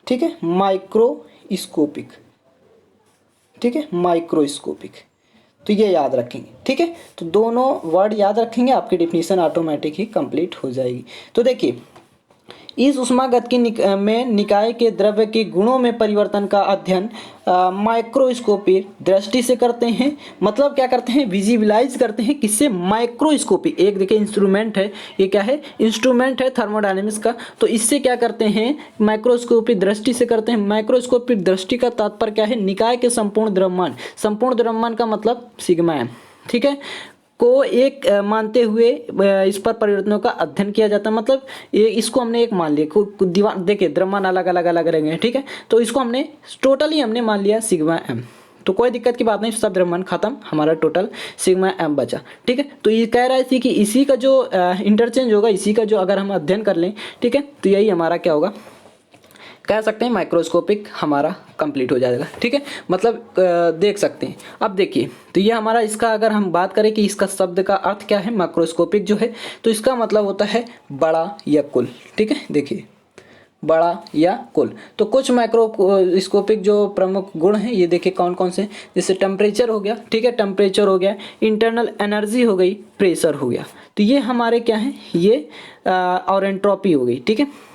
ठीक है, माइक्रोस्कोपिक, ठीक है, माइक्रोस्कोपिक। तो ये याद रखेंगे, ठीक है। तो दोनों वर्ड याद रखेंगे, आपकी डिफिनीशन ऑटोमेटिक ही कंप्लीट हो जाएगी। तो देखिए इस ऊष्मागतिकी में निकाय के द्रव्य के गुणों में परिवर्तन का अध्ययन माइक्रोस्कोपिक दृष्टि से करते हैं। मतलब क्या करते हैं, विजिबलाइज करते हैं, किससे, माइक्रोस्कोपिक। एक देखिए इंस्ट्रूमेंट है, ये क्या है, इंस्ट्रूमेंट है थर्मोडायनेमिक्स का। तो इससे क्या करते हैं, माइक्रोस्कोपिक दृष्टि से करते हैं। माइक्रोस्कोपिक दृष्टि का तात्पर्य क्या है, निकाय के संपूर्ण द्रव्यमान, संपूर्ण द्रव्यमान का मतलब सिग्मा m, ठीक है, को एक मानते हुए इस पर परिवर्तनों का अध्ययन किया जाता है। मतलब ये इसको हमने एक मान लिया, दीवार देखिए द्रव्यमान अलग अलग अलग रहेंगे, ठीक है। तो इसको हमने टोटली हमने मान लिया सिग्मा m। तो कोई दिक्कत की बात नहीं, सब द्रव्यमान खत्म, हमारा टोटल सिग्मा m बचा, ठीक है। तो ये कह रहा है कि इसी का जो इंटरचेंज होगा, इसी का जो अगर हम अध्ययन कर लें, ठीक है, तो यही हमारा क्या होगा, कह सकते हैं माइक्रोस्कोपिक हमारा कंप्लीट हो जाएगा, ठीक है। मतलब देख सकते हैं। अब देखिए तो ये हमारा, इसका अगर हम बात करें कि इसका शब्द का अर्थ क्या है, माइक्रोस्कोपिक जो है, तो इसका मतलब होता है बड़ा या कुल, ठीक है। देखिए बड़ा या कुल। तो कुछ माइक्रोस्कोपिक जो प्रमुख गुण हैं ये देखिए कौन कौन से, जैसे टेम्परेचर हो गया, ठीक है, टेम्परेचर हो गया, इंटरनल एनर्जी हो गई, प्रेशर हो गया। तो ये हमारे क्या हैं, ये और एंट्रोपी हो गई, ठीक है।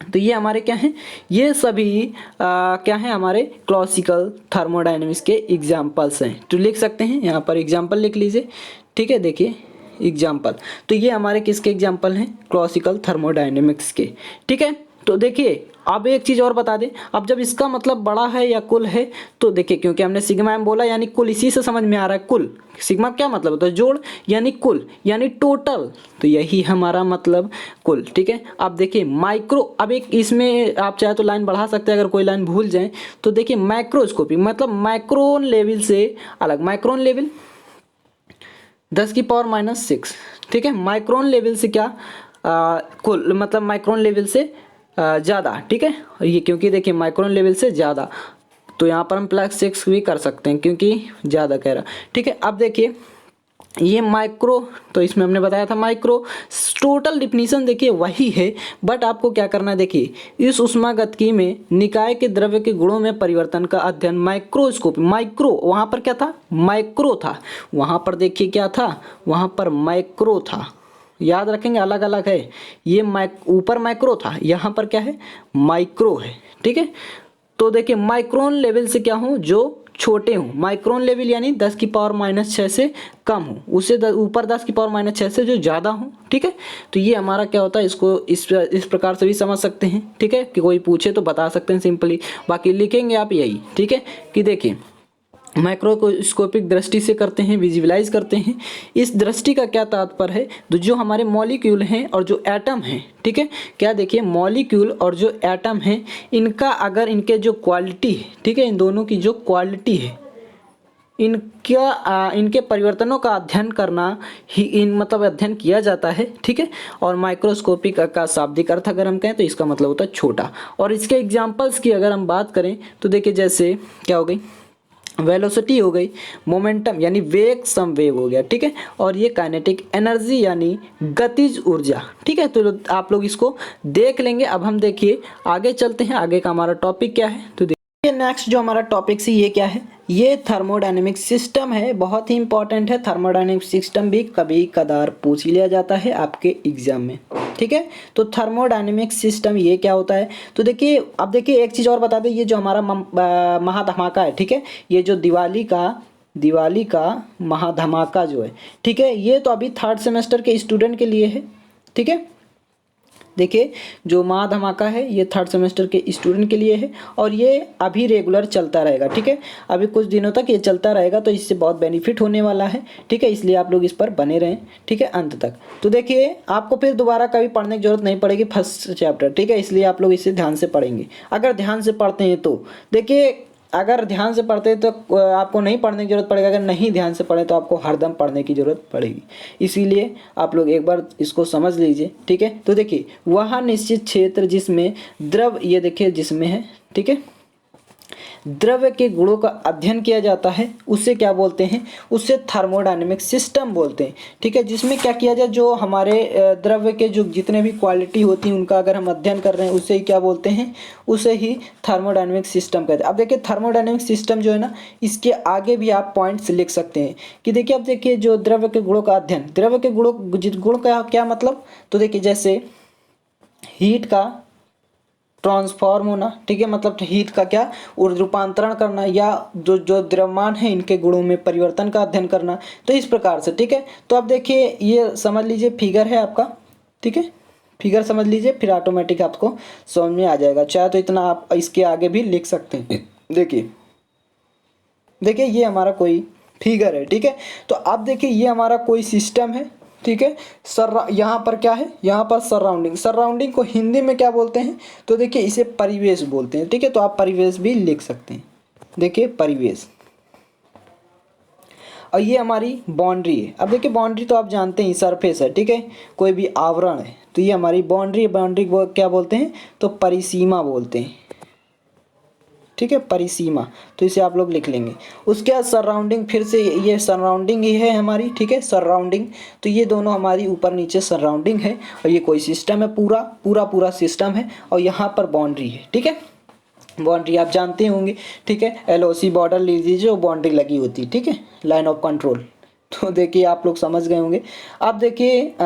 तो ये हमारे क्या हैं, ये सभी क्या हैं, हमारे क्लासिकल थर्मोडायनेमिक्स के एग्जाम्पल्स हैं। तो लिख सकते हैं यहाँ पर एग्जाम्पल लिख लीजिए, ठीक है। देखिए एग्जाम्पल, तो ये हमारे किसके एग्जाम्पल हैं, क्लासिकल थर्मोडायनेमिक्स के, ठीक है। तो देखिए अब एक चीज़ और बता दें, अब जब इसका मतलब बड़ा है या कुल है, तो देखिए क्योंकि हमने सिग्मा m बोला यानी कुल, इसी से समझ में आ रहा है कुल। सिग्मा क्या मतलब होता है, जोड़, यानी कुल यानी टोटल, तो यही हमारा मतलब कुल, ठीक है। अब देखिए माइक्रो, अब एक इसमें आप चाहे तो लाइन बढ़ा सकते हैं, अगर कोई लाइन भूल जाए तो देखिए माइक्रोस्कोपिक मतलब माइक्रोन लेवल से अलग, माइक्रोन लेवल 10⁻⁻⁶, ठीक है। माइक्रोन लेवल से क्या, कुल मतलब माइक्रोन लेवल से ज़्यादा, ठीक है। ये क्योंकि देखिए माइक्रोन लेवल से ज़्यादा, तो यहाँ पर हम +6 भी कर सकते हैं क्योंकि ज़्यादा कह रहा, ठीक है। अब देखिए ये माइक्रो, तो इसमें हमने बताया था माइक्रो, टोटल डिफिनीशन देखिए वही है, बट आपको क्या करना है, देखिए इस ऊष्मागतिकी में निकाय के द्रव्य के गुणों में परिवर्तन का अध्ययन माइक्रोस्कोप, माइक्रो वहाँ पर क्या था, माइक्रो था, वहाँ पर देखिए क्या था, वहाँ पर माइक्रो था, याद रखेंगे अलग अलग है। ये ऊपर माइक्रो था, यहाँ पर क्या है, माइक्रो है, ठीक है। तो देखिए माइक्रोन लेवल से क्या हूँ, जो छोटे हूँ, माइक्रोन लेवल यानी 10⁻⁻⁶ से कम हूँ, उससे ऊपर 10⁻⁻⁶ से जो ज़्यादा हूँ, ठीक है। तो ये हमारा क्या होता है, इसको इस प्रकार से भी समझ सकते हैं, ठीक है, कि कोई पूछे तो बता सकते हैं सिंपली, बाकी लिखेंगे आप यही, ठीक है। कि देखिए माइक्रोस्कोपिक दृष्टि से करते हैं, विजुअलाइज करते हैं। इस दृष्टि का क्या तात्पर्य है, तो जो हमारे मॉलिक्यूल हैं और जो एटम हैं, ठीक है, क्या देखिए मॉलिक्यूल और जो एटम हैं, इनका अगर इनके जो क्वालिटी है, ठीक है, इन दोनों की जो क्वालिटी है, इनके परिवर्तनों का अध्ययन करना ही मतलब अध्ययन किया जाता है, ठीक है। और माइक्रोस्कोपिक का शाब्दिक अर्थ अगर हम कहें तो इसका मतलब होता है छोटा। और इसके एग्जाम्पल्स की अगर हम बात करें तो देखिए जैसे क्या हो गई, वेलोसिटी हो गई, मोमेंटम यानी वेग समवेग हो गया, ठीक है। और ये काइनेटिक एनर्जी यानी गतिज ऊर्जा, ठीक है। तो आप लोग इसको देख लेंगे। अब हम देखिए आगे चलते हैं, आगे का हमारा टॉपिक क्या है, तो देखिए नेक्स्ट जो हमारा टॉपिक से ये क्या है, ये थर्मोडायनेमिक सिस्टम है, बहुत ही इंपॉर्टेंट है। थर्मोडायनेमिक सिस्टम भी कभी कदार पूछ लिया जाता है आपके एग्जाम में, ठीक है। तो थर्मोडायनेमिक सिस्टम ये क्या होता है, तो देखिए अब देखिए एक चीज़ और बता दें, ये जो हमारा महाधमाका है, ठीक है, ये जो दिवाली का महाधमाका जो है, ठीक है, ये तो अभी 3rd सेमेस्टर के स्टूडेंट के लिए है, ठीक है। देखिए जो महाधमाका है ये थर्ड सेमेस्टर के स्टूडेंट के लिए है और ये अभी रेगुलर चलता रहेगा, ठीक है। अभी कुछ दिनों तक ये चलता रहेगा, तो इससे बहुत बेनिफिट होने वाला है, ठीक है। इसलिए आप लोग इस पर बने रहें, ठीक है, अंत तक। तो देखिए आपको फिर दोबारा कभी पढ़ने की जरूरत नहीं पड़ेगी फर्स्ट चैप्टर, ठीक है। इसलिए आप लोग इसे ध्यान से पढ़ेंगे। अगर ध्यान से पढ़ते हैं तो देखिए, अगर ध्यान से पढ़ते हैं तो आपको नहीं पढ़ने की जरूरत पड़ेगी, अगर नहीं ध्यान से पढ़े तो आपको हरदम पढ़ने की जरूरत पड़ेगी। इसीलिए आप लोग एक बार इसको समझ लीजिए, ठीक है। तो देखिए वह निश्चित क्षेत्र जिसमें द्रव, ये देखिए जिसमें है, ठीक है, द्रव्य के गुणों का अध्ययन किया जाता है, उससे क्या बोलते हैं, उससे थर्मोडायनेमिक सिस्टम बोलते हैं, ठीक है। जिसमें क्या किया जाए, जो हमारे द्रव्य के जो जितने भी क्वालिटी होती है उनका अगर हम अध्ययन कर रहे हैं, उससे ही क्या बोलते हैं, उसे ही थर्मोडायनेमिक सिस्टम कहते हैं। अब देखिए थर्मोडायनेमिक सिस्टम जो है ना, इसके आगे भी आप पॉइंट्स लिख सकते हैं कि देखिए, अब देखिए जो द्रव्य के गुणों का अध्ययन, द्रव्य के गुण का क्या मतलब, तो देखिए जैसे हीट का ट्रांसफॉर्म होना, ठीक है, मतलब हीट का क्या रूपांतरण करना, या जो जो द्रव्यमान है इनके गुणों में परिवर्तन का अध्ययन करना, तो इस प्रकार से, ठीक है। तो अब देखिए ये समझ लीजिए फिगर है आपका, ठीक है, फिगर समझ लीजिए, फिर ऑटोमेटिक आपको समझ में आ जाएगा। चाहे तो इतना आप इसके आगे भी लिख सकते हैं। देखिए देखिए ये हमारा कोई फिगर है, ठीक है। तो अब देखिए ये हमारा कोई सिस्टम है, ठीक है। यहाँ पर क्या है, यहाँ पर सराउंडिंग, सराउंडिंग को हिंदी में क्या बोलते हैं, तो देखिए इसे परिवेश बोलते हैं, ठीक है। तो आप परिवेश भी लिख सकते हैं, देखिए परिवेश। और ये हमारी बाउंड्री है। अब देखिए बाउंड्री तो आप जानते हैं सरफेस है, ठीक है, कोई भी आवरण है, तो ये हमारी बाउंड्री, बाउंड्री को क्या बोलते हैं, तो परिसीमा बोलते हैं, ठीक है, परिसीमा। तो इसे आप लोग लिख लेंगे। उसके बाद सराउंडिंग, फिर से ये सराउंडिंग ही है हमारी, ठीक है, सराउंडिंग। तो ये दोनों हमारी ऊपर नीचे सराउंडिंग है, और ये कोई सिस्टम है, पूरा पूरा पूरा सिस्टम है, और यहाँ पर बाउंड्री है, ठीक है। बाउंड्री आप जानते होंगे, ठीक है, एलओसी बॉर्डर लीजिए जो बाउंड्री लगी होती है, ठीक है, लाइन ऑफ कंट्रोल। तो देखिए आप लोग समझ गए होंगे। अब देखिए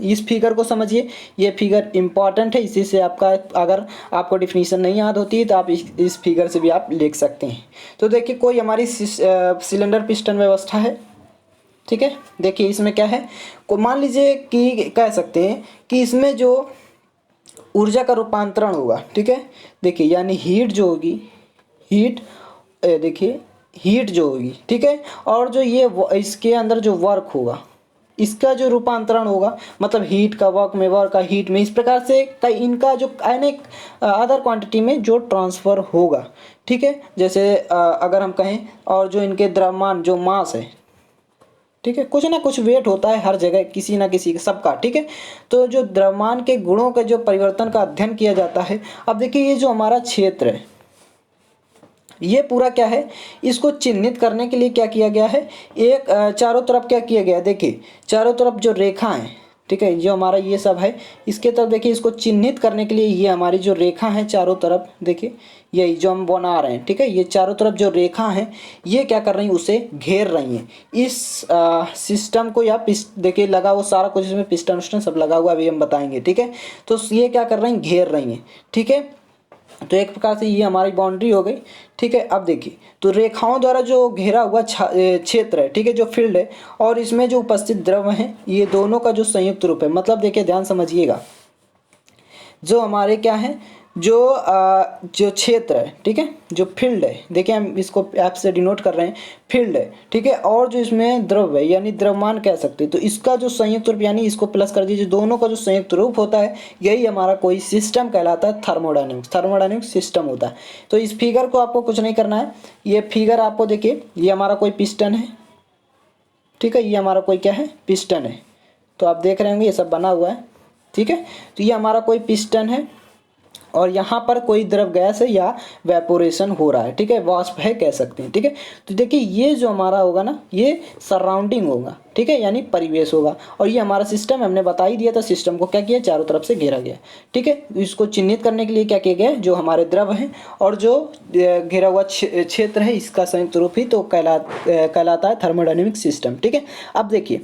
इस फिगर को समझिए, ये फिगर इंपॉर्टेंट है, इसी से आपका अगर आपको डिफिनीशन नहीं याद होती है तो आप इस फिगर से भी आप लिख सकते हैं। तो देखिए कोई हमारी सिलेंडर पिस्टन व्यवस्था है, ठीक है। देखिए इसमें क्या है, को मान लीजिए कि कह सकते हैं कि इसमें जो ऊर्जा का रूपांतरण होगा, ठीक है, देखिए यानी हीट जो होगी, हीट देखिए हीट जो होगी, ठीक है, और जो ये इसके अंदर जो वर्क होगा, इसका जो रूपांतरण होगा, मतलब हीट का वर्क में, वर्क का हीट में, इस प्रकार से कई इनका जो अनेक अदर क्वांटिटी में जो ट्रांसफ़र होगा, ठीक है। जैसे अगर हम कहें, और जो इनके द्रव्यमान जो मास है, ठीक है, कुछ ना कुछ वेट होता है हर जगह किसी ना किसी का, सबका, ठीक है। तो जो द्रव्यमान के गुणों के जो परिवर्तन का अध्ययन किया जाता है। अब देखिए ये जो हमारा क्षेत्र है, ये पूरा क्या है, इसको चिन्हित करने के लिए क्या किया गया है, एक चारों तरफ क्या किया गया है, देखिए चारों तरफ जो रेखा है, ठीक है, जो हमारा ये सब है, इसके तरफ देखिए इसको चिन्हित करने के लिए ये हमारी जो रेखा है चारों तरफ, देखिए यही जो हम बना रहे हैं, ठीक है, ये चारों तरफ जो रेखा है ये क्या कर रही हैं, उसे घेर रही हैं इस सिस्टम को, या देखिए लगा वो सारा कुछ, इसमें पिस्टन उस्टन सब लगा हुआ, अभी हम बताएंगे, ठीक है। तो ये क्या कर रही हैं, घेर रही हैं, ठीक है। तो एक प्रकार से ये हमारी बाउंड्री हो गई, ठीक है। अब देखिए तो रेखाओं द्वारा जो घेरा हुआ क्षेत्र है, ठीक है, जो फील्ड है, और इसमें जो उपस्थित द्रव्य हैं, ये दोनों का जो संयुक्त रूप है, मतलब देखिए ध्यान समझिएगा, जो हमारे क्या है, जो क्षेत्र है, ठीक है, जो फील्ड है, देखिए हम इसको ऐप से डिनोट कर रहे हैं, फील्ड है, ठीक है, और जो इसमें द्रव्य है यानी द्रव्यमान कह सकते हैं, तो इसका जो संयुक्त रूप, यानी इसको प्लस कर दीजिए, दोनों का जो संयुक्त रूप होता है, यही हमारा कोई सिस्टम कहलाता है, थर्मोडायनेमिक्स, थर्मोडायनेमिक सिस्टम होता है। तो इस फिगर को आपको कुछ नहीं करना है, ये फिगर आपको देखिए, ये हमारा कोई पिस्टन है, ठीक है, ये हमारा कोई क्या है, पिस्टन है। तो आप देख रहे होंगे ये सब बना हुआ है, ठीक है। तो ये हमारा कोई पिस्टन है, और यहाँ पर कोई द्रव गैस है या वेपोरेशन हो रहा है, ठीक है, वाष्प है कह सकते हैं, ठीक है। तो देखिए ये जो हमारा होगा ना, ये सराउंडिंग होगा, ठीक है, यानी परिवेश होगा, और ये हमारा सिस्टम हमने बता ही दिया था, सिस्टम को क्या किया, चारों तरफ से घेरा गया, ठीक है। इसको चिन्हित करने के लिए क्या किया गया, जो हमारे द्रव हैं और जो घेरा हुआ क्षेत्र है, इसका संयुक्त रूप ही तो कहलाता है थर्मोडायनेमिक सिस्टम, ठीक है। अब देखिए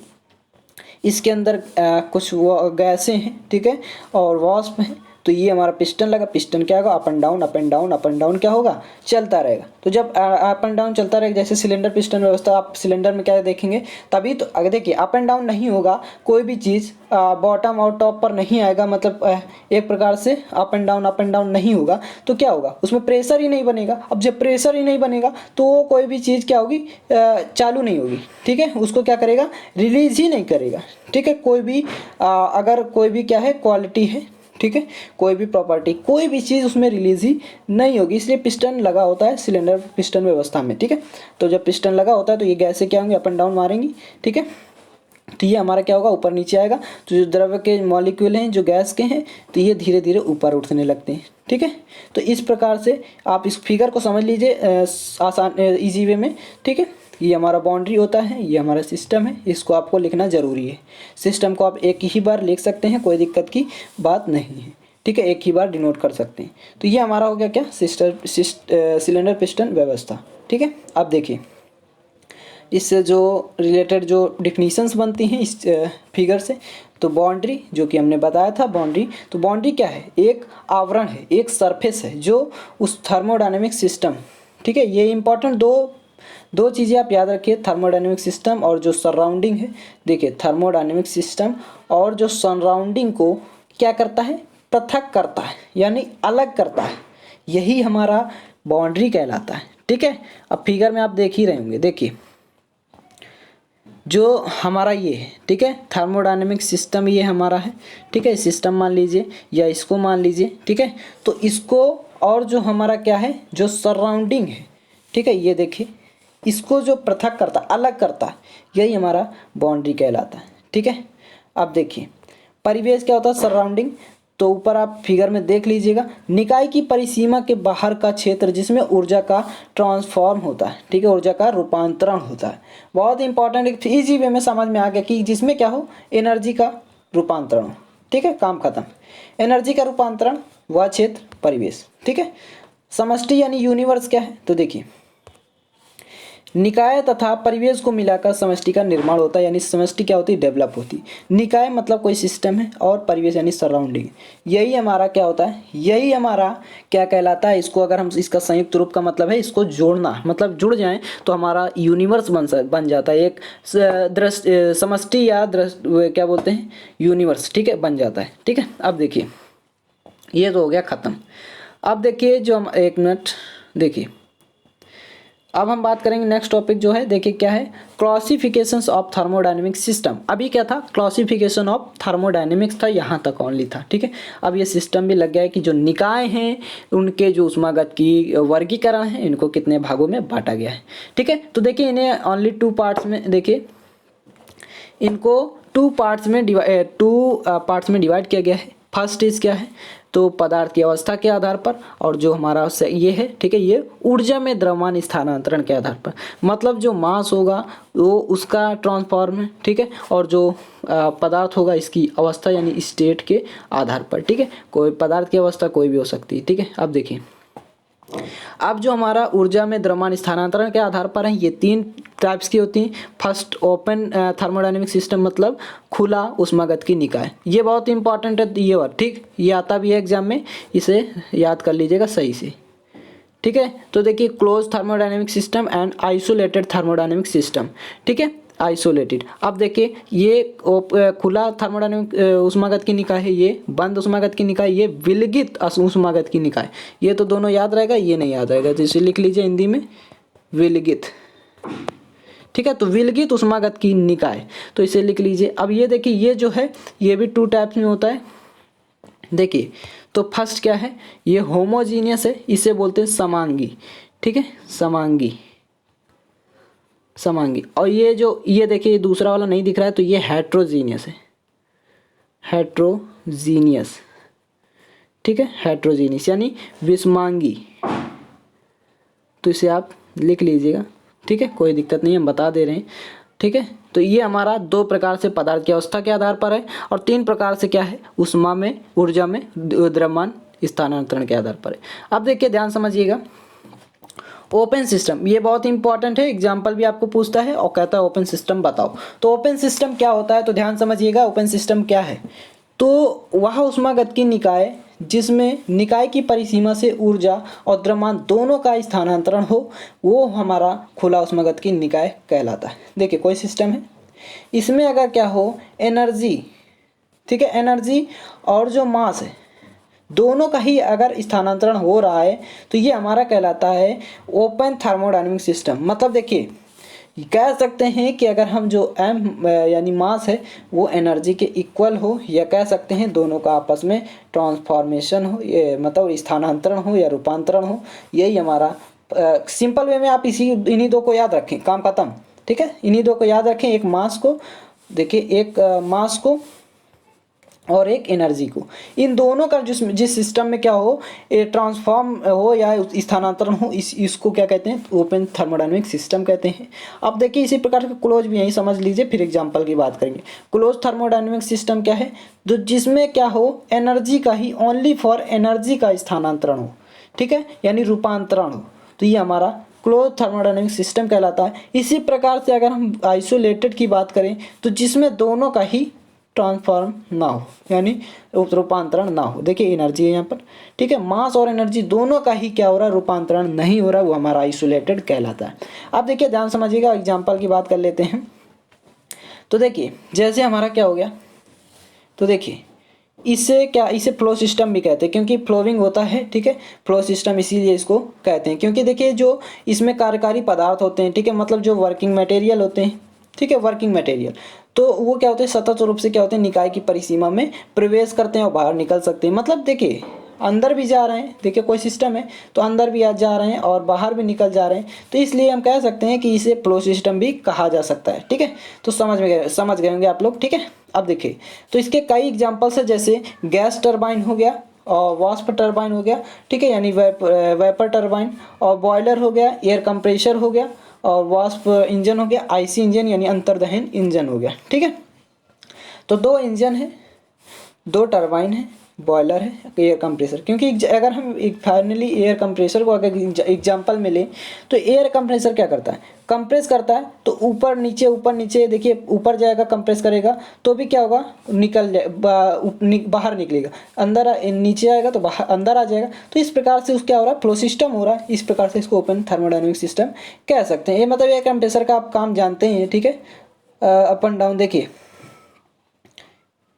इसके अंदर कुछ गैसें हैं, ठीक है, और वाष्प हैं, तो ये हमारा पिस्टन लगा, पिस्टन क्या होगा, up and down up and down up and down क्या होगा, चलता रहेगा। तो जब अप एंड डाउन चलता रहेगा, जैसे सिलेंडर पिस्टन व्यवस्था आप सिलेंडर में क्या देखेंगे, तभी तो अगर देखिए अप एंड डाउन नहीं होगा, कोई भी चीज़ बॉटम और टॉप पर नहीं आएगा, मतलब एक प्रकार से अप एंड डाउन नहीं होगा, तो क्या होगा, उसमें प्रेशर ही नहीं बनेगा। अब जब प्रेशर ही नहीं बनेगा तो कोई भी चीज़ क्या होगी, चालू नहीं होगी, ठीक है, उसको क्या करेगा, रिलीज ही नहीं करेगा, ठीक है। कोई भी अगर कोई भी क्या है क्वालिटी है, ठीक है, कोई भी प्रॉपर्टी, कोई भी चीज़ उसमें रिलीज ही नहीं होगी, इसलिए पिस्टन लगा होता है सिलेंडर पिस्टन व्यवस्था में, ठीक है। तो जब पिस्टन लगा होता है तो ये गैसें क्या होंगी, अप एंड डाउन मारेंगी, ठीक है। तो ये हमारा क्या होगा, ऊपर नीचे आएगा। तो जो द्रव्य के मॉलिक्यूल हैं, जो गैस के हैं, तो ये धीरे धीरे ऊपर उठने लगते हैं, ठीक है। तो इस प्रकार से आप इस फिगर को समझ लीजिए आसान इजी वे में, ठीक है। ये हमारा बाउंड्री होता है, ये हमारा सिस्टम है, इसको आपको लिखना ज़रूरी है। सिस्टम को आप एक ही बार लिख सकते हैं, कोई दिक्कत की बात नहीं है, ठीक है, एक ही बार डिनोट कर सकते हैं। तो ये हमारा हो गया क्या, सिलेंडर पिस्टन व्यवस्था, ठीक है। अब देखिए इससे जो रिलेटेड जो डिफिनीशंस बनती हैं इस फिगर से, तो बाउंड्री जो कि हमने बताया था, बाउंड्री, तो बाउंड्री क्या है, एक आवरण है, एक सरफेस है जो उस थर्मोडायनेमिक सिस्टम, ठीक है, ये इंपॉर्टेंट दो चीज़ें आप याद रखिए, थर्मोडायनेमिक सिस्टम और जो सराउंडिंग है। देखिए थर्मोडायनेमिक सिस्टम और जो सराउंडिंग को क्या करता है, पृथक करता है, यानी अलग करता है, यही हमारा बाउंड्री कहलाता है, ठीक है। अब फिगर में आप देख ही रहे होंगे, देखिए जो हमारा ये है, ठीक है, थर्मोडायनेमिक सिस्टम ये हमारा है, ठीक है, सिस्टम मान लीजिए या इसको मान लीजिए, ठीक है। तो इसको और जो हमारा क्या है, जो सराउंडिंग है, ठीक है, ये देखिए इसको जो पृथक करता, अलग करता है, यही हमारा बाउंड्री कहलाता है, ठीक है। अब देखिए परिवेश क्या होता है, सराउंडिंग, तो ऊपर आप फिगर में देख लीजिएगा, निकाय की परिसीमा के बाहर का क्षेत्र जिसमें ऊर्जा का ट्रांसफॉर्म होता है, ठीक है, ऊर्जा का रूपांतरण होता है। बहुत इंपॉर्टेंट, इजी वे में समझ में आ गया कि जिसमें क्या हो, एनर्जी का रूपांतरण हो, ठीक है, काम खत्म। एनर्जी का रूपांतरण वह क्षेत्र परिवेश, ठीक है। समष्टि यानी यूनिवर्स क्या है, तो देखिए निकाय तथा परिवेश को मिलाकर समष्टि का निर्माण होता है, यानी समष्टि क्या होती है, डेवलप होती है। निकाय मतलब कोई सिस्टम है और परिवेश यानी सराउंडिंग, यही हमारा क्या होता है, यही हमारा क्या कहलाता है। इसको अगर हम इसका संयुक्त रूप का मतलब है इसको जोड़ना, मतलब जुड़ जाएं तो हमारा यूनिवर्स बन जाता है, एक समष्टि या क्या बोलते हैं, यूनिवर्स, ठीक है, बन जाता है, ठीक है। अब देखिए ये तो हो गया ख़त्म। अब देखिए जो हम, एक मिनट देखिए, अब हम बात करेंगे नेक्स्ट टॉपिक जो है, देखिए क्या है, क्लासिफिकेशंस ऑफ थर्मोडायनेमिक सिस्टम। अभी क्या था, क्लासिफिकेशन ऑफ थर्मोडायनेमिक्स था, यहाँ तक ओनली था, ठीक है। अब ये सिस्टम भी लग गया है कि जो निकाय हैं उनके जो ऊष्मागत की वर्गीकरण है, इनको कितने भागों में बांटा गया है, ठीक है। तो देखिए इन्हें ओनली 2 पार्ट्स में, देखिए इनको 2 पार्ट्स में डिवाइड किया गया है। फर्स्ट इज क्या है, तो पदार्थ की अवस्था के आधार पर, और जो हमारा ये है, ठीक है, ये ऊर्जा में द्रव्यमान स्थानांतरण के आधार पर, मतलब जो मास होगा वो उसका ट्रांसफॉर्म है, ठीक है, और जो पदार्थ होगा इसकी अवस्था यानी स्टेट के आधार पर, ठीक है। कोई पदार्थ की अवस्था कोई भी हो सकती है, ठीक है। अब देखिए अब जो हमारा ऊर्जा में द्रव्यमान स्थानांतरण के आधार पर है, ये 3 टाइप्स की होती हैं। फर्स्ट ओपन थर्मोडायनेमिक सिस्टम, मतलब खुला ऊष्मागत की निकाय, ये बहुत इंपॉर्टेंट है ये वर्ड, ठीक, ये आता भी है एग्जाम में, इसे याद कर लीजिएगा सही से, ठीक है। तो देखिए close thermodynamic system and isolated thermodynamic system, ठीक है, आइसोलेटेड। अब देखिए ये खुला थर्मोडायनेमिक ऊष्मागत की निकाय है, ये बंद ऊष्मागत की निकाय, ये विलगित ऊष्मागत की निकाय। ये तो दोनों याद रहेगा, ये नहीं याद रहेगा, तो इसे लिख लीजिए हिंदी में विलगित, ठीक है। तो विलगित ऊष्मागत की निकाय, तो इसे लिख लीजिए। अब ये देखिए ये जो है ये भी 2 टाइप्स में होता है। देखिए तो फर्स्ट क्या है, ये होमोजीनियस है, इसे बोलते हैं समांगी, ठीक है, समांगी। और ये जो ये देखिए दूसरा वाला नहीं दिख रहा है, तो ये हेट्रोजीनियस है, हेट्रोजीनियस, ठीक है, हेट्रोजीनियस यानी विषमांगी, तो इसे आप लिख लीजिएगा, ठीक है, कोई दिक्कत नहीं, हम बता दे रहे हैं, ठीक है। तो ये हमारा 2 प्रकार से पदार्थ की अवस्था के आधार पर है, और 3 प्रकार से क्या है, ऊष्मा में, ऊर्जा में द्रव्यमान स्थानांतरण के आधार पर है। अब देखिए ध्यान समझिएगा, ओपन सिस्टम, ये बहुत इंपॉर्टेंट है, एग्जाम्पल भी आपको पूछता है और कहता है ओपन सिस्टम बताओ। तो ओपन सिस्टम क्या होता है, तो ध्यान समझिएगा, ओपन सिस्टम क्या है, तो वह ऊष्मागत की निकाय जिसमें निकाय की परिसीमा से ऊर्जा और द्रव्यमान दोनों का स्थानांतरण हो, वो हमारा खुला ऊष्मागतिकी निकाय कहलाता है। देखिए कोई सिस्टम है, इसमें अगर क्या हो एनर्जी, ठीक है, एनर्जी और जो मास है दोनों का ही अगर स्थानांतरण हो रहा है तो ये हमारा कहलाता है ओपन थर्मोडायनेमिक सिस्टम। मतलब देखिए कह सकते हैं कि अगर हम जो एम यानी मास है वो एनर्जी के इक्वल हो, या कह सकते हैं दोनों का आपस में ट्रांसफॉर्मेशन हो, ये मतलब स्थानांतरण हो या रूपांतरण हो, यही हमारा सिंपल वे में आप इन्हीं दो को याद रखें, काम खत्म। ठीक है, इन्हीं दो को याद रखें, एक मास को देखिए, एक मास को और एक एनर्जी को, इन दोनों का जिस सिस्टम में क्या हो ट्रांसफॉर्म हो या स्थानांतरण हो, इसको क्या कहते हैं, ओपन थर्मोडायनेमिक सिस्टम कहते हैं। अब देखिए इसी प्रकार के क्लोज भी यही समझ लीजिए, फिर एग्जांपल की बात करेंगे। क्लोज थर्मोडायनेमिक सिस्टम क्या है, जो जिसमें क्या हो एनर्जी का ही ओनली फॉर एनर्जी का स्थानांतरण हो, ठीक है, यानी रूपांतरण हो, तो ये हमारा क्लोज थर्मोडायनेमिक सिस्टम कहलाता है। इसी प्रकार से अगर हम आइसोलेटेड की बात करें तो जिसमें दोनों का ही ट्रांसफॉर्म ना हो, यानी रूपांतरण ना हो। देखिए एनर्जी है यहाँ पर, ठीक है, मास और एनर्जी दोनों का ही क्या हो रहा है, रूपांतरण नहीं हो रहा, वो हमारा आइसोलेटेड कहलाता है। अब देखिए ध्यान समझिएगा, एग्जांपल की बात कर लेते हैं। तो देखिए जैसे हमारा क्या हो गया, तो देखिए इसे क्या, इसे फ्लो सिस्टम भी कहते हैं क्योंकि फ्लोविंग होता है, ठीक है, फ्लो सिस्टम इसीलिए इसको कहते हैं क्योंकि देखिए जो इसमें कार्यकारी पदार्थ होते हैं, ठीक है, मतलब जो वर्किंग मटेरियल होते हैं, ठीक है, वर्किंग मटेरियल, तो वो क्या होते हैं सतत रूप से क्या होते हैं निकाय की परिसीमा में प्रवेश करते हैं और बाहर निकल सकते हैं। मतलब देखिए अंदर भी जा रहे हैं, देखिए कोई सिस्टम है तो अंदर भी जा रहे हैं और बाहर भी निकल जा रहे हैं, तो इसलिए हम कह सकते हैं कि इसे फ्लो सिस्टम भी कहा जा सकता है। ठीक है, तो समझ गए होंगे आप लोग। ठीक है, अब देखिए तो इसके कई एग्जाम्पल्स है, जैसे गैस टरबाइन हो गया और वाष्प टरबाइन हो गया, ठीक है, यानी वेपर टरबाइन, और बॉयलर हो गया, एयर कंप्रेशर हो गया, और वाष्प इंजन हो गया, आईसी इंजन यानी अंतर्दहन इंजन हो गया। ठीक है, तो दो इंजन है, दो टरबाइन है, बॉयलर है, एयर कंप्रेसर। क्योंकि अगर हम फाइनली एयर कंप्रेसर को अगर एग्जांपल में लें तो एयर कंप्रेसर क्या करता है, कंप्रेस करता है, तो ऊपर नीचे देखिए, ऊपर जाएगा कंप्रेस करेगा तो भी क्या होगा, बाहर निकलेगा, अंदर नीचे आएगा तो बाहर अंदर आ जाएगा। तो इस प्रकार से क्या हो रहा है, फ्लो सिस्टम हो रहा है। इस प्रकार से इसको ओपन थर्मोडायनेमिक सिस्टम कह सकते हैं। ये मतलब एयर कंप्रेसर का आप काम जानते हैं। ठीक है, अप एंड डाउन देखिए,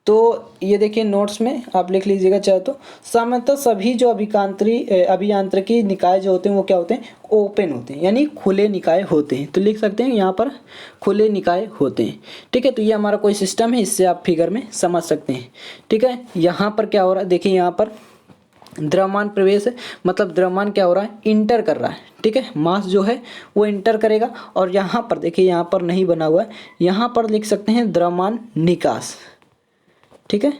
तो ये देखिए नोट्स में आप लिख लीजिएगा चाहे तो। सामान्यतः सभी जो अभियांत्रिकी निकाय जो होते हैं वो क्या होते हैं, ओपन होते हैं, यानी खुले निकाय होते हैं। तो लिख सकते हैं यहाँ पर खुले निकाय होते हैं। ठीक है, तो ये हमारा कोई सिस्टम है, इससे आप फिगर में समझ सकते हैं। ठीक है, यहाँ पर क्या हो रहा है, देखिए यहाँ पर द्रव्यमान प्रवेश है, मतलब द्रव्यमान क्या हो रहा है, इंटर कर रहा है। ठीक है, मास जो है वो इंटर करेगा, और यहाँ पर देखिए, यहाँ पर नहीं बना हुआ है, यहाँ पर लिख सकते हैं द्रव्यमान निकास। ठीक है,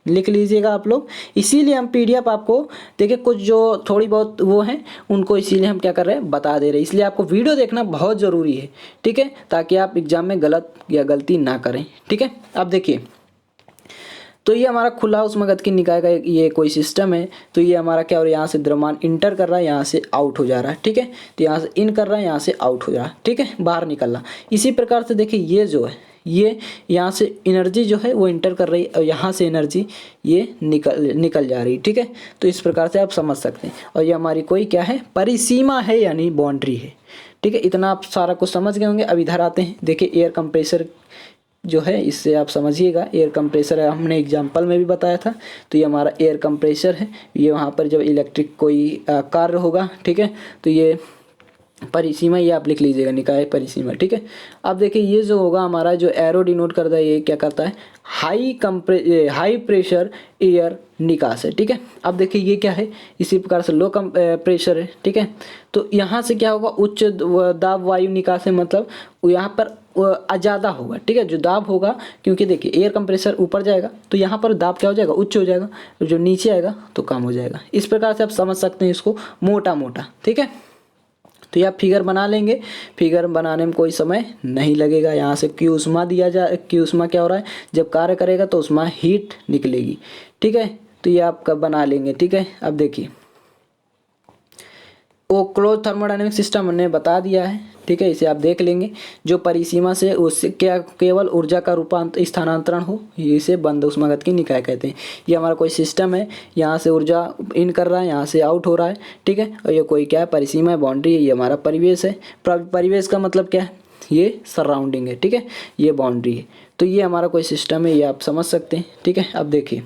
लिख लीजिएगा आप लोग। इसीलिए हम पीडीएफ आपको देखिए कुछ जो थोड़ी बहुत वो हैं उनको इसीलिए हम क्या कर रहे हैं, बता दे रहे हैं। इसलिए आपको वीडियो देखना बहुत ज़रूरी है। ठीक है, ताकि आप एग्जाम में गलती ना करें। ठीक है, अब देखिए तो ये हमारा खुला ऊष्मागतिकी निकाय का ये कोई सिस्टम है। तो ये हमारा क्या हो रहा है, यहाँ से द्रव्यमान इंटर कर रहा है, यहाँ से आउट हो जा रहा है। ठीक है, तो यहाँ से इन कर रहा है, यहाँ से आउट हो जा रहा है। ठीक है, बाहर निकल रहा। इसी प्रकार से देखिए ये जो है, ये यहाँ से एनर्जी जो है वो इंटर कर रही है और यहाँ से एनर्जी ये निकल जा रही है। ठीक है, तो इस प्रकार से आप समझ सकते हैं। और ये हमारी कोई क्या है, परिसीमा है, यानी बाउंड्री है। ठीक है, इतना आप सारा कुछ समझ गए होंगे। अब इधर आते हैं, देखिए एयर कंप्रेसर जो है, इससे आप समझिएगा। एयर कंप्रेसर है, हमने एग्जाम्पल में भी बताया था। तो ये हमारा एयर कंप्रेसर है। ये वहाँ पर जब इलेक्ट्रिक कोई कार्य होगा, ठीक है, तो ये परिसीमा, ये आप लिख लीजिएगा, निकाय परिसीमा। ठीक है, अब देखिए ये जो होगा हमारा, जो एरो डिनोट करता है, ये क्या करता है, हाई प्रेशर एयर निकास है। ठीक है, अब देखिए ये क्या है, इसी प्रकार से लो प्रेशर है। ठीक है, तो यहाँ से क्या होगा, उच्च दाब वायु निकास है, मतलब यहाँ पर ज़्यादा होगा। ठीक है, जो दाब होगा, क्योंकि देखिए एयर कंप्रेसर ऊपर जाएगा तो यहाँ पर दाब क्या हो जाएगा, उच्च हो जाएगा, जो नीचे आएगा तो कम हो जाएगा। इस प्रकार से आप समझ सकते हैं इसको मोटा मोटा। ठीक है, तो ये आप फिगर बना लेंगे। फिगर बनाने में कोई समय नहीं लगेगा। यहाँ से क्यू ऊष्मा क्यू ऊष्मा क्या हो रहा है, जब कार्य करेगा तो ऊष्मा हीट निकलेगी। ठीक है, तो ये आप कब बना लेंगे। ठीक है, अब देखिए वो क्लोज थर्मोडायनेमिक सिस्टम हमने बता दिया है। ठीक है, इसे आप देख लेंगे। जो परिसीमा से उससे क्या केवल ऊर्जा का स्थानांतरण हो, इसे बंद ऊष्मागतिकी निकाय कहते हैं। ये हमारा कोई सिस्टम है, यहाँ से ऊर्जा इन कर रहा है, यहाँ से आउट हो रहा है, ठीक है। और ये कोई क्या है, परिसीमा है, बाउंड्री है, ये हमारा परिवेश है। परिवेश का मतलब क्या है, ये सराउंडिंग है, ठीक है, ये बाउंड्री है। तो ये हमारा कोई सिस्टम है, ये आप समझ सकते हैं, ठीक है। अब देखिए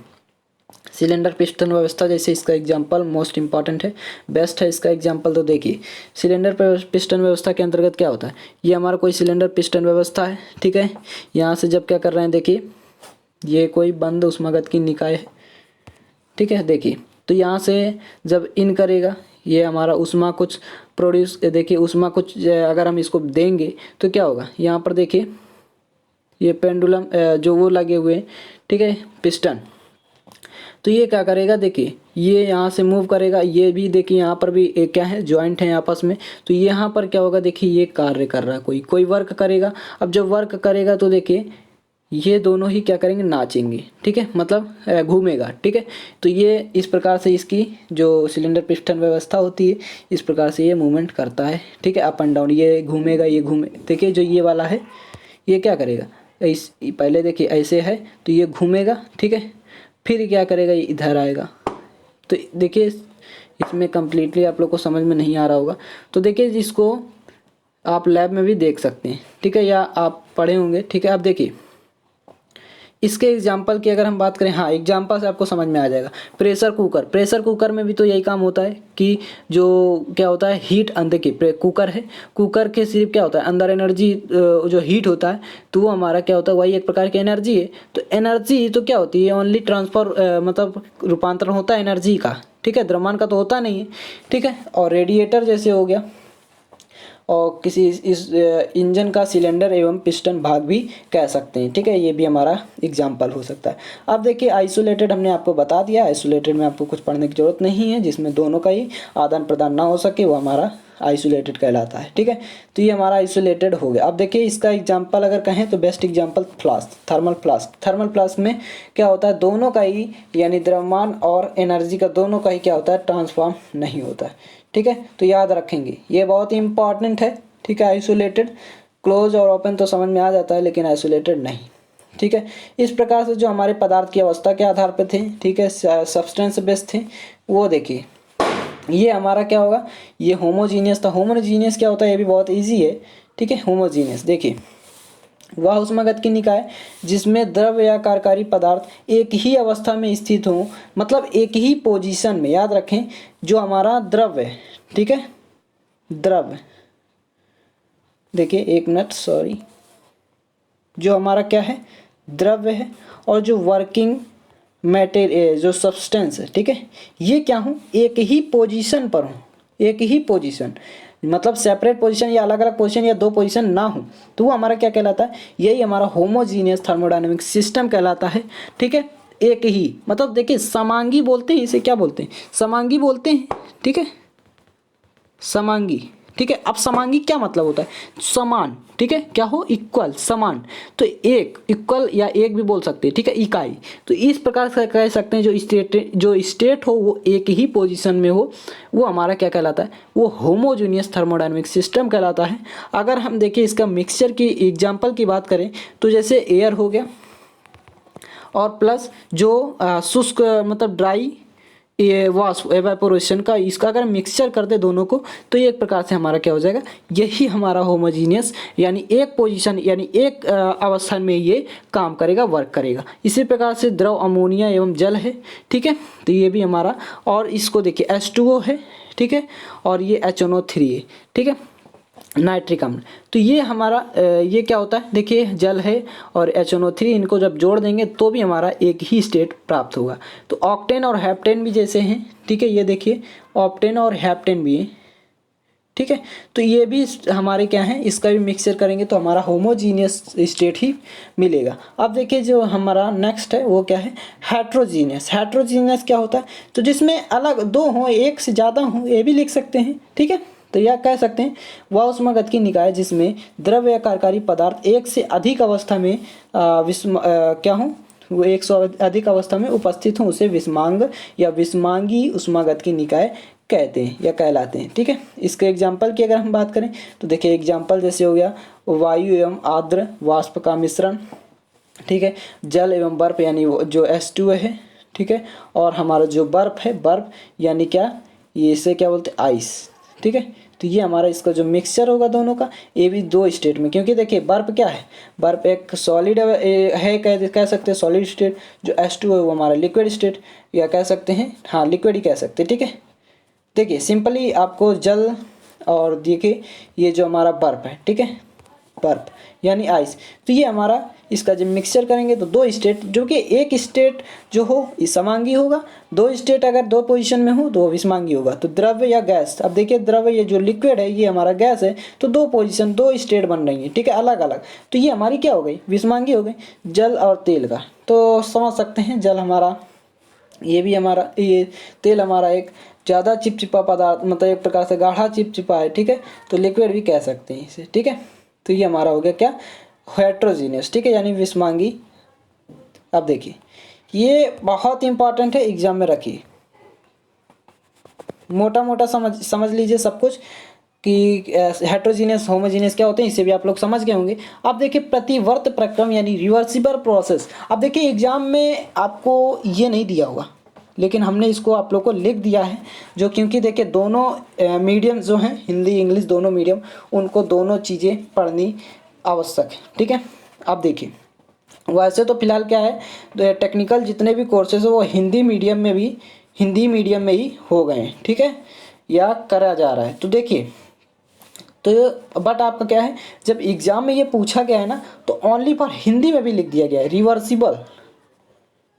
सिलेंडर पिस्टन व्यवस्था, जैसे इसका एग्जांपल मोस्ट इंपॉर्टेंट है, बेस्ट है इसका एग्जांपल। तो देखिए सिलेंडर पिस्टन व्यवस्था के अंतर्गत क्या होता है, ये हमारा कोई सिलेंडर पिस्टन व्यवस्था है, ठीक है। यहाँ से जब क्या कर रहे हैं, देखिए ये कोई बंद ऊष्मागतिकी निकाय है, ठीक है। देखिए तो यहाँ से जब इन करेगा, ये हमारा ऊष्मा कुछ प्रोड्यूस, देखिए ऊष्मा कुछ अगर हम इसको देंगे तो क्या होगा, यहाँ पर देखिए ये पेंडुलम जो वो लगे हुए हैं, ठीक है, पिस्टन। तो ये क्या करेगा, देखिए ये यहाँ से मूव करेगा, ये भी देखिए यहाँ पर भी एक क्या है, जॉइंट है आपस में। तो यहाँ पर क्या होगा, देखिए ये कार्य कर रहा है, कोई वर्क करेगा। अब जब वर्क करेगा तो देखिए ये दोनों ही क्या करेंगे, नाचेंगे, ठीक है, मतलब घूमेगा, ठीक है। तो ये इस प्रकार से इसकी जो सिलेंडर पिस्टन व्यवस्था होती है, इस प्रकार से ये मूवमेंट करता है, ठीक है, अप एंड डाउन, ये घूमेगा, ये घूमे। देखिए जो ये वाला है ये क्या करेगा, इस पहले देखिए ऐसे है तो ये घूमेगा, ठीक है, फिर क्या करेगा, ये इधर आएगा। तो देखिए इसमें कम्प्लीटली आप लोग को समझ में नहीं आ रहा होगा, तो देखिए इसको आप लैब में भी देख सकते हैं, ठीक है, या आप पढ़े होंगे, ठीक है। अब देखिए इसके एग्जाम्पल की अगर हम बात करें, हाँ एग्जाम्पल से आपको समझ में आ जाएगा। प्रेशर कुकर में भी तो यही काम होता है कि जो क्या होता है, हीट अंदर की कुकर है, कुकर के सिर्फ क्या होता है, अंदर एनर्जी जो हीट होता है, तो वो हमारा क्या होता है, वही एक प्रकार की एनर्जी है। तो एनर्जी तो क्या होती है, ओनली ट्रांसफर मतलब रूपांतरण होता है एनर्जी का, ठीक है, द्रव्यमान का तो होता नहीं है, ठीक है। और रेडिएटर जैसे हो गया, और किसी इस इंजन का सिलेंडर एवं पिस्टन भाग भी कह सकते हैं, ठीक है, ये भी हमारा एग्जाम्पल हो सकता है। अब देखिए आइसोलेटेड हमने आपको बता दिया, आइसोलेटेड में आपको कुछ पढ़ने की जरूरत नहीं है, जिसमें दोनों का ही आदान प्रदान ना हो सके, वो हमारा आइसोलेटेड कहलाता है, ठीक है। तो ये हमारा आइसोलेटेड हो गया। अब देखिए इसका एग्जाम्पल अगर कहें तो best example flask, thermal flask. Thermal flask में क्या होता है, दोनों का ही यानी द्रव्यमान और एनर्जी का दोनों का ही क्या होता है, ट्रांसफॉर्म नहीं होता है, ठीक है। तो याद रखेंगे ये बहुत ही इंपॉर्टेंट है, ठीक है। आइसोलेटेड, क्लोज और ओपन तो समझ में आ जाता है, लेकिन आइसोलेटेड नहीं, ठीक है। इस प्रकार से जो हमारे पदार्थ की अवस्था के आधार पर थे, ठीक है, सब्सटेंस बेस्ड थे, वो देखिए ये हमारा क्या होगा, ये होमोजीनियस था। होमोजीनियस क्या होता है, ये भी बहुत ईजी है, ठीक है। होमोजीनियस देखिए वह ऊष्मागतिकी निकाय जिसमें द्रव या कार्यकारी पदार्थ एक ही अवस्था में स्थित हो, मतलब एक ही पोजीशन में। याद रखें जो हमारा द्रव है, ठीक है, द्रव, देखिए एक मिनट सॉरी, जो हमारा क्या है, द्रव्य है, और जो वर्किंग मैटेरियल जो सब्सटेंस है, ठीक है, ये क्या हूँ, एक ही पोजीशन पर हूँ, एक ही पोजीशन, मतलब सेपरेट पोजीशन या अलग अलग पोजीशन या दो पोजीशन ना हो, तो वो हमारा क्या कहलाता है, यही हमारा होमोजीनियस थर्मोडायनेमिक सिस्टम कहलाता है, ठीक है। एक ही मतलब देखिए समांगी बोलते हैं, इसे क्या बोलते हैं, समांगी बोलते हैं, ठीक है, समांगी, ठीक है। अब समांगी क्या मतलब होता है, समान, ठीक है, क्या हो, इक्वल, समान। तो एक इक्वल या एक भी बोल सकते हैं, ठीक है, इकाई। तो इस प्रकार से कह सकते हैं जो स्टेट हो वो एक ही पोजीशन में हो, वो हमारा क्या कहलाता है, वो होमोजीनियस थर्मोडायनेमिक सिस्टम कहलाता है। अगर हम देखिए इसका मिक्सचर की एग्जाम्पल की बात करें तो जैसे एयर हो गया और प्लस जो शुष्क मतलब ड्राई ये वाष्प एवेपोरेशन का, इसका अगर मिक्सचर कर दे दोनों को, तो ये एक प्रकार से हमारा क्या हो जाएगा, यही हमारा होमोजीनियस यानी एक पोजीशन यानी एक अवस्था में ये काम करेगा, वर्क करेगा। इसी प्रकार से द्रव अमोनिया एवं जल है, ठीक है, तो ये भी हमारा, और इसको देखिए H2O है, ठीक है, और ये HNO3 है, ठीक है, नाइट्रिक अम्ल। तो ये हमारा ये क्या होता है, देखिए जल है और HNO3, इनको जब जोड़ देंगे तो भी हमारा एक ही स्टेट प्राप्त होगा। तो ऑक्टेन और हेप्टेन भी जैसे हैं, ठीक है, ये देखिए ऑक्टेन और हेप्टेन भी है, ठीक है। तो ये भी हमारे क्या हैं, इसका भी मिक्सचर करेंगे तो हमारा होमोजीनियस स्टेट ही मिलेगा। अब देखिए जो हमारा नेक्स्ट है वो क्या है, हेट्रोजीनियस। हेट्रोजीनियस क्या होता है, तो जिसमें अलग दो हों, एक से ज़्यादा हों, ये भी लिख सकते हैं, ठीक है। तो यह कह सकते हैं वह ऊष्मागतिकी निकाय जिसमें द्रव या कार्यकारी पदार्थ एक से अधिक अवस्था में क्या हो, वो एक से अधिक अवस्था में उपस्थित हों, उसे विषमांग या विषमांगी ऊष्मागतिकी निकाय कहते हैं या कहलाते हैं। ठीक है, इसके एग्जाम्पल की अगर हम बात करें तो देखिए एग्जाम्पल जैसे हो गया वायु एवं आर्द्र वाष्प का मिश्रण, ठीक है, जल एवं बर्फ यानी वो जो H2O है, ठीक है, और हमारा जो बर्फ है, बर्फ यानी क्या, ये इसे क्या बोलते हैं, आइस। ठीक है, तो ये हमारा इसका जो मिक्सचर होगा दोनों का, ये भी दो स्टेट में, क्योंकि देखिए बर्फ क्या है, बर्फ एक सॉलिड है, कह सकते हैं सॉलिड स्टेट, जो H2O है वो हमारा लिक्विड स्टेट, या कह सकते हैं हाँ लिक्विड ही कह सकते हैं। ठीक है, देखिए सिंपली आपको जल और देखिए ये जो हमारा बर्फ है, ठीक है, बर्फ यानी आइस, तो ये हमारा इसका जब मिक्सचर करेंगे तो दो स्टेट, जो कि एक स्टेट जो हो इस समांगी होगा, दो स्टेट अगर दो पोजीशन में हो तो विषमांगी होगा। तो द्रव्य या गैस, अब देखिए द्रव्य ये जो लिक्विड है ये हमारा गैस है, तो दो पोजीशन दो स्टेट बन रही है, ठीक है, अलग अलग, तो ये हमारी क्या हो गई, विषमांगी हो गई। जल और तेल का तो समझ सकते हैं, जल हमारा ये भी हमारा, ये तेल हमारा एक ज़्यादा चिपचिपा पदार्थ, मतलब एक प्रकार से गाढ़ा चिपचिपा है, ठीक है, तो लिक्विड भी कह सकते हैं इसे। ठीक है, तो ये हमारा हो गया क्या, हेट्रोजीनियस, ठीक है, यानी विषमांगी। अब देखिए ये बहुत इंपॉर्टेंट है, एग्जाम में रखिए, मोटा मोटा समझ लीजिए सब कुछ कि हेट्रोजीनियस होमोजीनियस क्या होते हैं, इसे भी आप लोग समझ गए होंगे। अब देखिए प्रतिवर्त प्रक्रम यानी रिवर्सिबल प्रोसेस। अब देखिए एग्जाम में आपको ये नहीं दिया होगा, लेकिन हमने इसको आप लोग को लिख दिया है, जो क्योंकि देखिए दोनों मीडियम जो हैं, हिंदी इंग्लिश दोनों मीडियम, उनको दोनों चीज़ें पढ़नी आवश्यक है। ठीक है, अब देखिए वैसे तो फिलहाल क्या है, टेक्निकल जितने भी कोर्सेज हो वो हिंदी मीडियम में ही हो गए हैं, ठीक है, या करा जा रहा है। तो देखिए तो बट आपका क्या है, जब एग्ज़ाम में ये पूछा गया है ना, तो ओनली फॉर हिंदी में भी लिख दिया गया है रिवर्सिबल।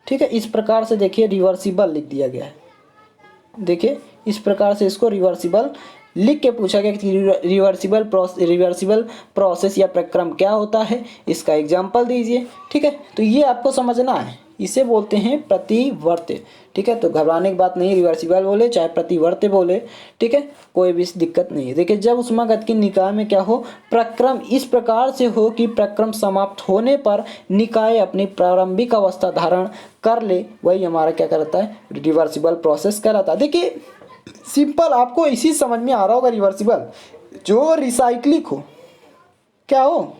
ठीक है, इस प्रकार से देखिए रिवर्सिबल लिख दिया गया है, देखिए इस प्रकार से इसको रिवर्सिबल लिख के पूछा गया कि रिवर्सिबल प्रोसेस या प्रक्रम क्या होता है, इसका एग्जाम्पल दीजिए। ठीक है, तो ये आपको समझना है, इसे बोलते हैं प्रतिवर्त। ठीक है, तो घबराने की बात नहीं, रिवर्सिबल बोले चाहे प्रतिवर्त बोले, ठीक है, कोई भी दिक्कत नहीं है। देखिए जब उष्मागत की निकाय में क्या हो, प्रक्रम इस प्रकार से हो कि प्रक्रम समाप्त होने पर निकाय अपनी प्रारंभिक अवस्था धारण कर ले, वही हमारा क्या कहलाता है, रिवर्सिबल प्रोसेस कहलाता है। देखिए सिंपल आपको इसी समझ में आ रहा होगा, रिवर्सिबल जो रिसाइक्लिक हो, क्या हो,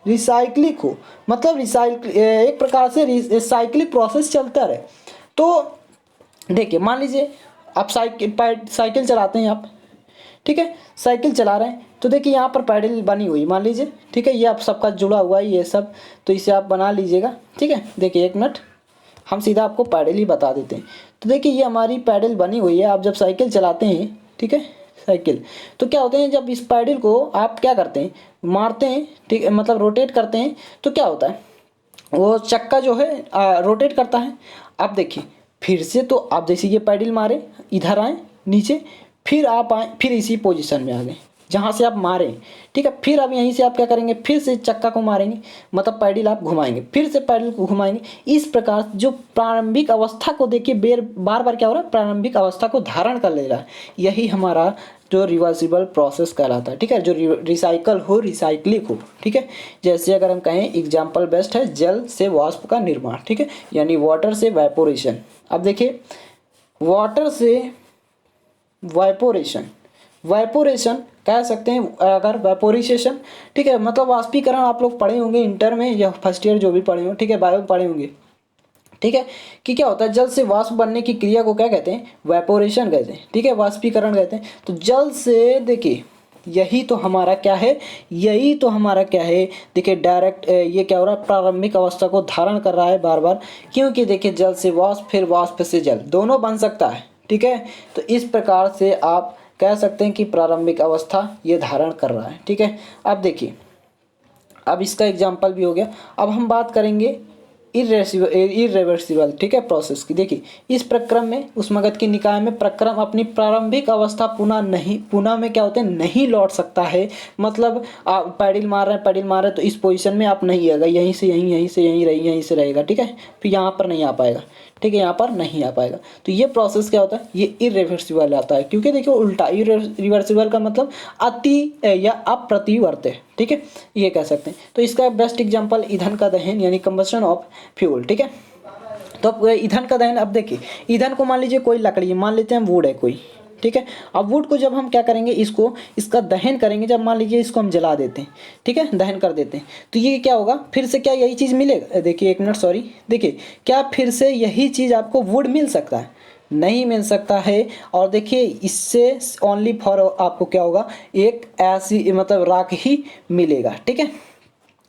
रिसाइक्लिक हो, मतलब एक प्रकार से रिसाइक्लिक प्रोसेस चलता रहे। तो देखिए मान लीजिए आप साइकिल चलाते हैं आप, ठीक है, साइकिल चला रहे हैं, तो देखिए यहाँ पर पैडल बनी हुई मान लीजिए, ठीक है, ये आप सबका जुड़ा हुआ है ये सब, तो इसे आप बना लीजिएगा। ठीक है, देखिए एक मिनट, हम सीधा आपको पैडल ही बता देते हैं। तो देखिए ये हमारी पैडल बनी हुई है, आप जब साइकिल चलाते हैं, ठीक है, साइकिल, तो क्या होते हैं, जब इस पैडल को आप क्या करते हैं, मारते हैं, ठीक है, मतलब रोटेट करते हैं, तो क्या होता है, वो चक्का जो है रोटेट करता है। अब देखिए फिर से, तो आप जैसे ये पैडल मारे, इधर आए नीचे, फिर आप आए, फिर इसी पोजीशन में आ गए जहाँ से आप मारें, ठीक है, फिर अब यहीं से आप क्या करेंगे, फिर से चक्का को मारेंगे, मतलब पैडल आप घुमाएंगे, फिर से पैडल को घुमाएंगे। इस प्रकार जो प्रारंभिक अवस्था को देखिए बार बार क्या हो रहा है, प्रारंभिक अवस्था को धारण कर ले रहा है, यही हमारा जो रिवर्सिबल प्रोसेस कहलाता है। ठीक है, जो रिसाइकल हो, रिसाइक्लिक हो। ठीक है, जैसे अगर हम कहें एग्जाम्पल बेस्ट है जल से वाष्प का निर्माण, ठीक है, यानी वाटर से वेपोरेशन। अब देखिए वाटर से वाइपोरेशन कह सकते हैं, अगर वेपोराइजेशन, ठीक है, मतलब वाष्पीकरण आप लोग पढ़े होंगे इंटर में या फर्स्ट ईयर जो भी पढ़े हो, ठीक है, बायो में पढ़े होंगे, ठीक है, कि क्या होता है, जल से वाष्प बनने की क्रिया को क्या कहते हैं, वेपोरेशन कहते हैं, ठीक है, वाष्पीकरण कहते हैं। तो जल से देखिए यही तो हमारा क्या है, देखिए डायरेक्ट ये क्या हो रहा है, प्रारंभिक अवस्था को धारण कर रहा है बार बार, क्योंकि देखिए जल से वाष्प, फिर वाष्प से जल, दोनों बन सकता है। ठीक है, तो इस प्रकार से आप कह सकते हैं कि प्रारंभिक अवस्था ये धारण कर रहा है। ठीक है, अब देखिए अब इसका एग्जाम्पल भी हो गया। अब हम बात करेंगे इर्रिवर्सिबल, ठीक है, प्रोसेस की। देखिए इस प्रक्रम में उष्मागत की निकाय में प्रक्रम अपनी प्रारंभिक अवस्था पुनः में क्या होते हैं, नहीं लौट सकता है। मतलब आप पैडल मार रहे हैं तो इस पोजीशन में आप नहीं आएगा, यहीं से यहीं से रहेगा। ठीक है, फिर यहाँ पर नहीं आ पाएगा, ठीक है, यहाँ पर नहीं आ पाएगा। तो ये प्रोसेस क्या होता है, ये इर्रिवर्सिबल आता है, क्योंकि देखिए उल्टा, इर्रिवर्सिबल का मतलब अति या अप्रतिवर्त है। ठीक है, ये कह सकते हैं। तो इसका बेस्ट एग्जांपल ईंधन का दहन यानी कंबस्शन ऑफ फ्यूल। ठीक है, तो अब ईंधन का दहन, अब देखिए ईंधन को मान लीजिए कोई लकड़ी है, मान लेते हैं वुड है कोई, ठीक है। अब वुड को जब हम क्या करेंगे, इसका दहन करेंगे, जब मान लीजिए इसको हम जला देते हैं, ठीक है, दहन कर देते हैं, तो ये क्या होगा, फिर से क्या यही चीज़ मिलेगा? देखिए एक मिनट, सॉरी, देखिए क्या फिर से यही चीज़ आपको वुड मिल सकता है? नहीं मिल सकता है। और देखिए इससे ओनली फॉर आपको क्या होगा, एक ऐसी मतलब राख ही मिलेगा, ठीक है।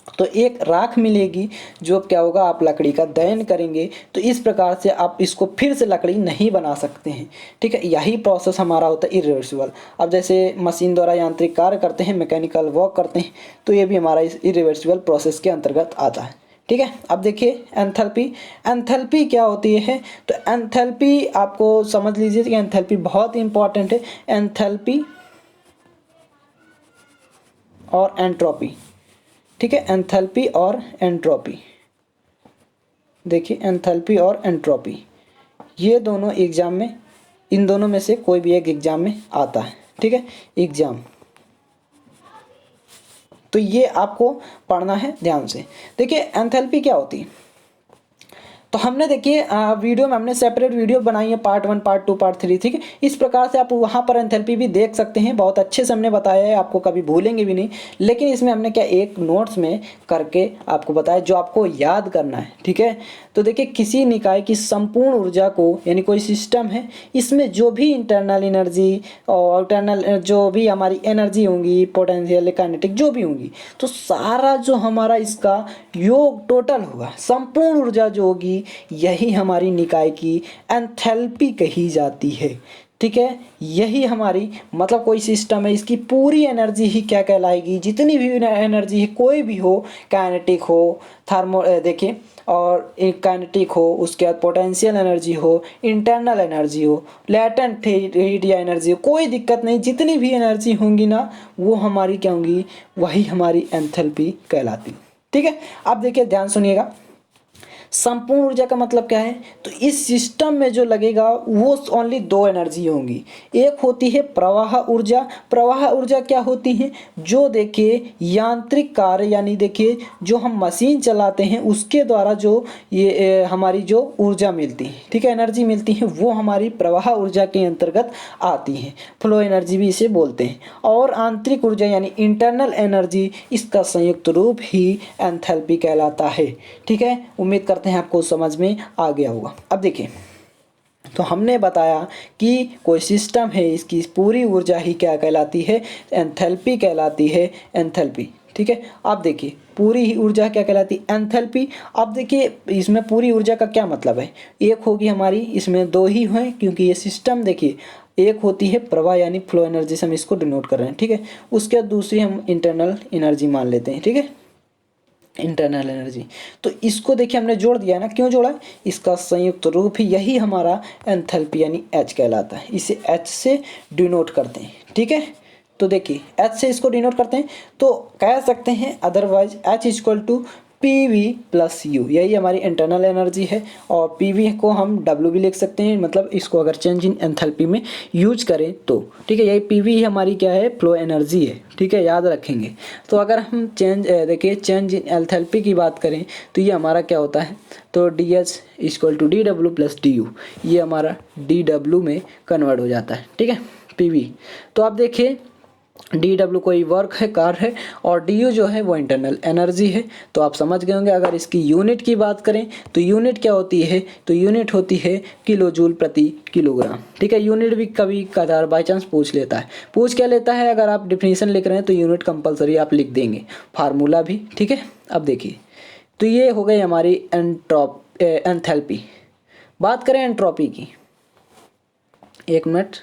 तो एक राख मिलेगी जो क्या होगा, आप लकड़ी का दहन करेंगे तो इस प्रकार से आप इसको फिर से लकड़ी नहीं बना सकते हैं, ठीक है। यही प्रोसेस हमारा होता है इरिवर्सिबल। अब जैसे मशीन द्वारा यांत्रिक कार्य करते हैं, मैकेनिकल वर्क करते हैं, तो ये भी हमारा इस इरिवर्सिबल प्रोसेस के अंतर्गत आता है, ठीक है। अब देखिए एंथैल्पी, एंथैल्पी क्या होती है? तो एंथैल्पी आपको समझ लीजिए कि एंथैल्पी बहुत इंपॉर्टेंट है। एंथैल्पी और एंट्रोपी, ठीक है, एंथैल्पी और एंट्रोपी। देखिए एंथैल्पी और एंट्रोपी ये दोनों एग्जाम में, इन दोनों में से कोई भी एक एग्जाम में आता है, ठीक है, एग्जाम। तो ये आपको पढ़ना है ध्यान से। देखिए एंथैल्पी क्या होती है, तो हमने देखिए वीडियो में हमने सेपरेट वीडियो बनाई है, पार्ट 1, पार्ट 2, पार्ट 3, ठीक है। इस प्रकार से आप वहाँ पर एंथैल्पी भी देख सकते हैं, बहुत अच्छे से हमने बताया है, आपको कभी भूलेंगे भी नहीं। लेकिन इसमें हमने क्या एक नोट्स में करके आपको बताया जो आपको याद करना है, ठीक है। तो देखिए किसी निकाय की संपूर्ण ऊर्जा को, यानी कोई सिस्टम है, इसमें जो भी इंटरनल एनर्जी और एक्सटर्नल जो भी हमारी एनर्जी होंगी, पोटेंशियल, काइनेटिक जो भी होंगी, तो सारा जो हमारा इसका योग टोटल होगा, संपूर्ण ऊर्जा जो होगी, यही हमारी निकाय की एंथैल्पी कही जाती है, ठीक है। यही हमारी मतलब कोई सिस्टम है, इसकी पूरी एनर्जी ही क्या कहलाएगी, जितनी भी एनर्जी है, कोई भी हो, काइनेटिक हो, थर्मो देखिए, और एक काइनेटिक हो, उसके बाद पोटेंशियल एनर्जी हो, इंटरनल एनर्जी हो, लेटेंट हीट या एनर्जी हो, कोई दिक्कत नहीं, जितनी भी एनर्जी होंगी ना वो हमारी क्या होंगी, वही हमारी एंथैल्पी कहलाती, ठीक है। अब देखिए ध्यान सुनिएगा, संपूर्ण ऊर्जा का मतलब क्या है, तो इस सिस्टम में जो लगेगा वो ओनली दो एनर्जी होंगी। एक होती है प्रवाह ऊर्जा। प्रवाह ऊर्जा क्या होती है, जो देखिए यांत्रिक कार्य, यानी देखिए जो हम मशीन चलाते हैं उसके द्वारा जो ये हमारी जो ऊर्जा मिलती है, ठीक है, एनर्जी मिलती है, वो हमारी प्रवाह ऊर्जा के अंतर्गत आती है, फ्लो एनर्जी भी इसे बोलते हैं। और आंतरिक ऊर्जा यानी इंटरनल एनर्जी, इसका संयुक्त रूप ही एंथैल्पी कहलाता है, ठीक है। उम्मीद करते हैं आपको समझ में आ गया होगा। अब देखिए, तो हमने बताया कि कोई सिस्टम है, इसकी पूरी ऊर्जा ही क्या कहलाती है, एंथैल्पी कहलाती है, एंथैल्पी, ठीक है। अब देखिए पूरी ही ऊर्जा क्या कहलाती है, एंथैल्पी। अब देखिए इसमें पूरी ऊर्जा का क्या मतलब है, एक होगी हमारी, इसमें दो ही हैं क्योंकि ये सिस्टम देखिए, एक होती है प्रवाह यानी फ्लो एनर्जी से हम इसको डिनोट कर रहे हैं, ठीक है। उसके बाद दूसरी हम इंटरनल एनर्जी मान लेते हैं, ठीक है, इंटरनल एनर्जी। तो इसको देखिए हमने जोड़ दिया ना, क्यों जोड़ा, इसका संयुक्त रूप ही यही हमारा एंथैल्पी यानी H कहलाता है, इसे H से डिनोट करते हैं, ठीक है। तो देखिए H से इसको डिनोट करते हैं, तो कह सकते हैं otherwise H equal to PV plus U, यही हमारी इंटरनल एनर्जी है। और PV को हम W भी लिख सकते हैं, मतलब इसको अगर चेंज इन एंथैल्पी में यूज करें तो, ठीक है। यही PV ही हमारी क्या है, फ्लो एनर्जी है, ठीक है, याद रखेंगे। तो अगर हम देखिए चेंज इन एंथैल्पी की बात करें तो ये हमारा क्या होता है, तो DH equal to DW plus DU, ये हमारा DW में कन्वर्ट हो जाता है, ठीक है, PV। तो आप देखिए DW कोई वर्क है, कार्य है, और DU जो है वो इंटरनल एनर्जी है। तो आप समझ गए होंगे। अगर इसकी यूनिट की बात करें तो यूनिट क्या होती है, तो यूनिट होती है किलो जूल प्रति किलोग्राम, ठीक है। यूनिट भी कभी कदार बाई चांस पूछ लेता है, पूछ क्या लेता है, अगर आप डिफिनीशन लिख रहे हैं तो यूनिट कंपलसरी आप लिख देंगे, फार्मूला भी, ठीक है। अब देखिए, तो ये हो गई हमारी एंथैल्पी। बात करें एंट्रोपी की, एक मिनट,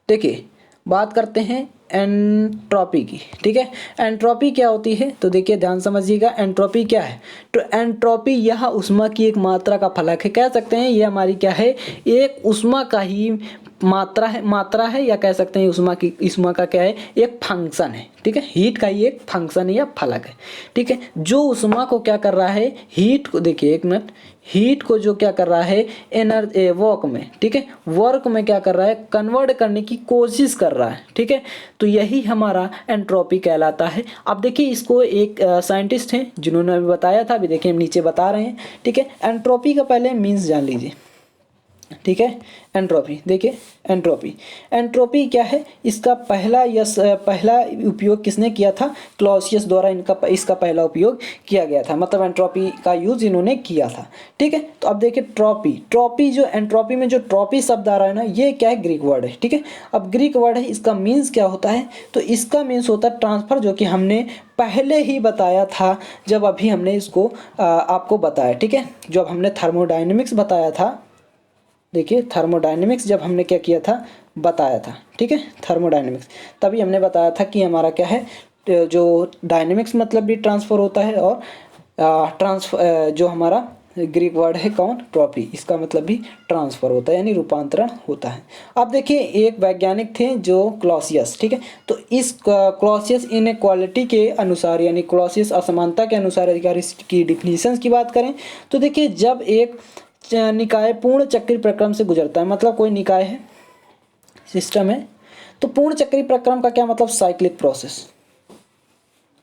देखिए बात करते हैं एंट्रोपी की, ठीक है। एंट्रोपी क्या होती है, तो देखिए ध्यान समझिएगा, एंट्रोपी क्या है, तो एंट्रोपी यह ऊष्मा की एक मात्रा का फलक है, कह सकते हैं ये हमारी क्या है, एक ऊष्मा का ही मात्रा है, या कह सकते हैं ऊष्मा का क्या है, एक फंक्शन है, ठीक है, हीट का ही एक फंक्शन या फलक है, ठीक है। जो ऊष्मा को क्या कर रहा है, हीट को, देखिए एक मिनट, हीट को जो क्या कर रहा है वर्क में, ठीक है, वर्क में क्या कर रहा है, कन्वर्ट करने की कोशिश कर रहा है, ठीक है। तो यही हमारा एंट्रोपी कहलाता है। अब देखिए इसको एक साइंटिस्ट हैं जिन्होंने अभी बताया था, अभी देखिए हम नीचे बता रहे हैं, ठीक है। एंट्रोपी का पहले मीन्स जान लीजिए, ठीक है। एंट्रोपी, देखिए एंट्रोपी, एंट्रोपी क्या है, इसका पहला उपयोग किसने किया था, क्लॉसियस द्वारा इसका पहला उपयोग किया गया था, मतलब एंट्रोपी का यूज इन्होंने किया था। ठीक है। तो अब देखिए ट्रॉपी, ट्रॉपी जो एंट्रोपी में जो ट्रॉपी शब्द आ रहा है ना, ये क्या है, ग्रीक वर्ड है। ठीक है। अब ग्रीक वर्ड है, इसका मीन्स क्या होता है, तो इसका मीन्स होता है ट्रांसफर, जो कि हमने पहले ही बताया था जब अभी हमने इसको आपको बताया। ठीक है। जब हमने थर्मोडायनेमिक्स बताया था, देखिए थर्मोडायनेमिक्स जब हमने क्या किया था, बताया था। ठीक है। थर्मोडायनेमिक्स तभी हमने बताया था कि हमारा क्या है, जो डायनेमिक्स मतलब भी ट्रांसफ़र होता है, और ट्रांसफर जो हमारा ग्रीक वर्ड है कौन, ट्रॉपी, इसका मतलब भी ट्रांसफ़र होता है, यानी रूपांतरण होता है। अब देखिए एक वैज्ञानिक थे जो क्लॉसियस। ठीक है। तो इस क्लॉसियस इनइक्वालिटी के अनुसार, यानी क्लॉसियस असमानता के अनुसार अगर इसकी डिफिनीशंस की बात करें, तो देखिए जब एक निकाय पूर्ण चक्रीय प्रक्रम से गुजरता है, मतलब कोई निकाय है, सिस्टम है, तो पूर्ण चक्रीय प्रक्रम का क्या मतलब, साइक्लिक प्रोसेस,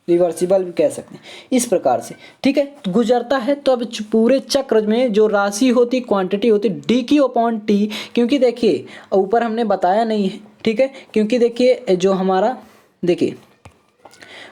रिवर्सिबल भी कह सकते हैं इस प्रकार से। ठीक है। गुजरता है, तो अब पूरे चक्र में जो राशि होती, क्वांटिटी होती, डी क्यू अपॉन टी, क्योंकि देखिए ऊपर हमने बताया नहीं है। ठीक है। क्योंकि देखिए जो हमारा, देखिए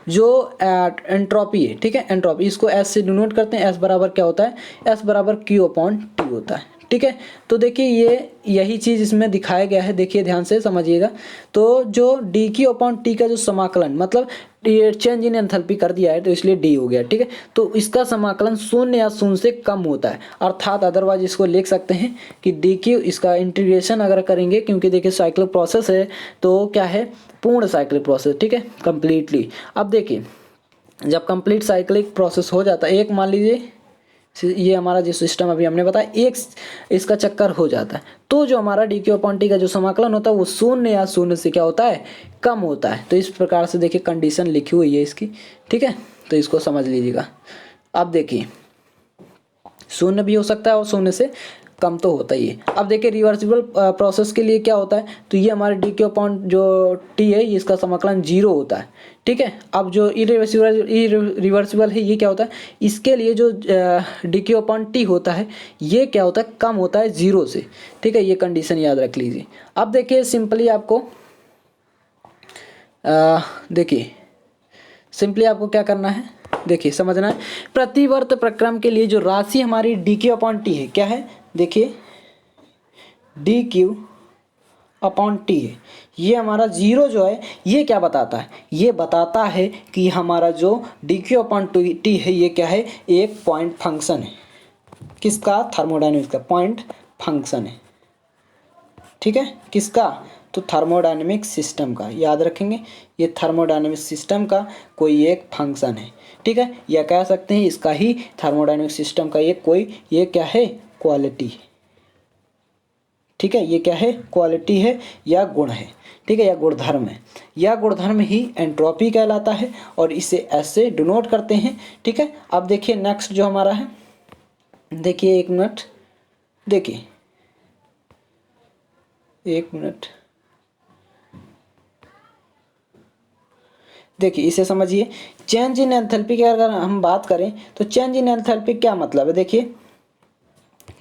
जो एंट्रोपी है, ठीक है, एंट्रोपी इसको एस से डिनोट करते हैं। एस बराबर क्या होता है, एस बराबर क्यू अपॉन टी होता है। ठीक है। तो देखिए ये यही चीज़ इसमें दिखाया गया है, देखिए ध्यान से समझिएगा। तो जो डी क्यू अपॉन टी का जो समाकलन, मतलब चेंज इन एंथैल्पी कर दिया है तो इसलिए डी हो गया। ठीक है। तो इसका समाकलन शून्य या शून्य से कम होता है, अर्थात अदरवाइज इसको लिख सकते हैं कि डी क्यू, इसका इंटीग्रेशन अगर करेंगे, क्योंकि देखिए साइक्लिक प्रोसेस है तो क्या है, पूर्ण साइक्लिक प्रोसेस। ठीक है। कंप्लीटली। अब देखिए जब कंप्लीट साइक्लिक प्रोसेस हो जाता है, एक मान लीजिए ये हमारा जो सिस्टम अभी हमने बताया, एक इसका चक्कर हो जाता है, तो जो हमारा डी क्यू अपॉन टी का जो समाकलन होता है वो शून्य या शून्य से क्या होता है, कम होता है। तो इस प्रकार से देखिए कंडीशन लिखी हुई है इसकी। ठीक है। तो इसको समझ लीजिएगा। अब देखिए शून्य भी हो सकता है और शून्य से कम तो होता ही है। अब देखिए रिवर्सिबल प्रोसेस के लिए क्या होता है, तो ये हमारे डी क्यू अपॉन जो टी है, इसका समाकलन 0 होता है। ठीक है। अब जो इरिवर्सिबल है, ये क्या होता है, इसके लिए जो डी क्यू अपॉन टी होता है, ये क्या होता है, कम होता है 0 से। ठीक है। ये कंडीशन याद रख लीजिए। अब देखिए सिंपली आपको देखिए सिंपली आपको क्या करना है, देखिए समझना है। प्रतिवर्त प्रक्रम के लिए जो राशि हमारी डी क्यू अपॉन टी है, क्या है, देखिए डी क्यू अपॉन टी है, ये हमारा 0 जो है, ये क्या बताता है, ये बताता है कि हमारा जो डी क्यू अपॉन टी है, ये क्या है, एक पॉइंट फंक्शन है। किसका, थर्मोडायनेमिक्स का पॉइंट फंक्शन है। ठीक है। किसका, तो थर्मोडायनेमिक सिस्टम का, याद रखेंगे ये थर्मोडायनेमिक सिस्टम का कोई एक फंक्शन है। ठीक है। या कह सकते हैं इसका ही थर्मोडायनेमिक सिस्टम का एक कोई, ये क्या है, क्वालिटी है। ठीक है। ये क्या है, क्वालिटी है या गुण है। ठीक है। या गुणधर्म है। या गुणधर्म ही एंट्रोपी कहलाता है, और इसे ऐसे डिनोट करते हैं। ठीक है। अब देखिए नेक्स्ट जो हमारा है, देखिए एक मिनट, देखिए एक मिनट, देखिए इसे समझिए। चेंज इन एंथैल्पी की अगर हम बात करें, तो चेंज इन एंथैल्पी क्या मतलब है, देखिए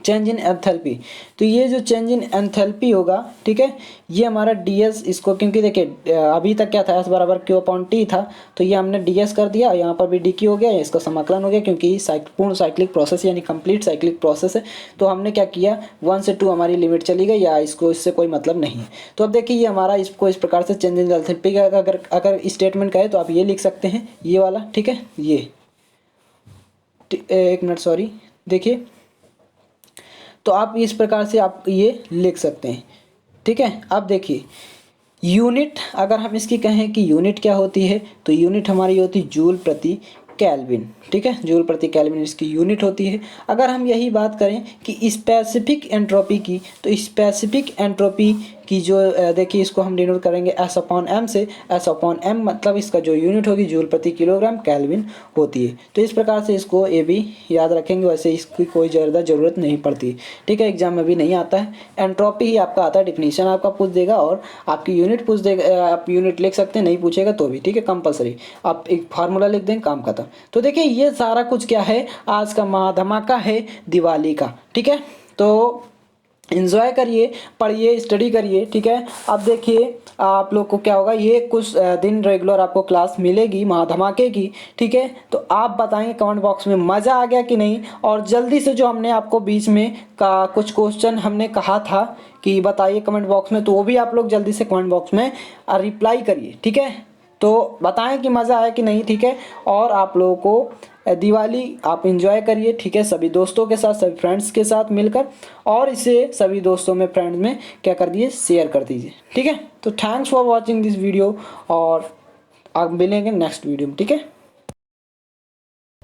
चेंज इन एंथैल्पी, तो ये जो चेंज इन एंथैल्पी होगा, ठीक है, ये हमारा ds, इसको क्योंकि देखिए अभी तक क्या था, s बराबर क्यू अपॉन टी था, तो ये हमने ds कर दिया, यहाँ पर भी dq हो गया, इसका समाकलन हो गया, क्योंकि पूर्ण साइक्लिक प्रोसेस यानी कंप्लीट साइक्लिक प्रोसेस है। तो हमने क्या किया, 1 से 2 हमारी लिमिट चली गई, या इसको इससे कोई मतलब नहीं है। तो अब देखिए ये हमारा, इसको इस प्रकार से चेंज इन एंथैल्पी का अगर स्टेटमेंट कहे तो आप ये लिख सकते हैं, ये वाला। ठीक है। ये एक मिनट, सॉरी, देखिए तो आप इस प्रकार से आप ये लिख सकते हैं। ठीक है। अब देखिए यूनिट, अगर हम इसकी कहें कि यूनिट क्या होती है, तो यूनिट हमारी होती है जूल प्रति केल्विन। ठीक है। जूल प्रति केल्विन इसकी यूनिट होती है। अगर हम यही बात करें कि स्पेसिफिक एंट्रोपी की, तो स्पेसिफिक एंट्रोपी की जो देखिए इसको हम डिनोट करेंगे s अपॉन m से। s अपॉन m मतलब इसका जो यूनिट होगी जूल प्रति किलोग्राम केल्विन होती है। तो इस प्रकार से इसको ये भी याद रखेंगे, वैसे इसकी कोई ज़्यादा ज़रूरत नहीं पड़ती। ठीक है। एग्जाम में भी नहीं आता है, एंट्रोपी ही आपका आता है, डिफिनीशन आपका पूछ देगा और आपकी यूनिट पूछ देगा, आप यूनिट लिख सकते हैं, नहीं पूछेगा तो भी ठीक है, कंपलसरी आप एक फार्मूला लिख दें, काम खत्म। तो देखिए ये सारा कुछ क्या है, आज का महाधमाका है दिवाली का। ठीक है। तो एंजॉय करिए, पढ़िए, स्टडी करिए, ठीक है। अब देखिए आप लोग को क्या होगा, ये कुछ दिन रेगुलर आपको क्लास मिलेगी महाधमाके की, ठीक है। तो आप बताएंगे कमेंट बॉक्स में मज़ा आ गया कि नहीं। और जल्दी से जो हमने आपको बीच में का कुछ क्वेश्चन हमने कहा था कि बताइए कमेंट बॉक्स में, तो वो भी आप लोग जल्दी से कमेंट बॉक्स में रिप्लाई करिए, ठीक है। तो बताएं कि मज़ा आया कि नहीं, ठीक है। और आप लोगों को दिवाली आप इंजॉय करिए, ठीक है, सभी दोस्तों के साथ, सभी फ्रेंड्स के साथ मिलकर, और इसे सभी दोस्तों में, फ्रेंड्स में क्या कर दीजिए, शेयर कर दीजिए, ठीक है। तो thanks for watching this video, और आप मिलेंगे नेक्स्ट वीडियो में, ठीक है।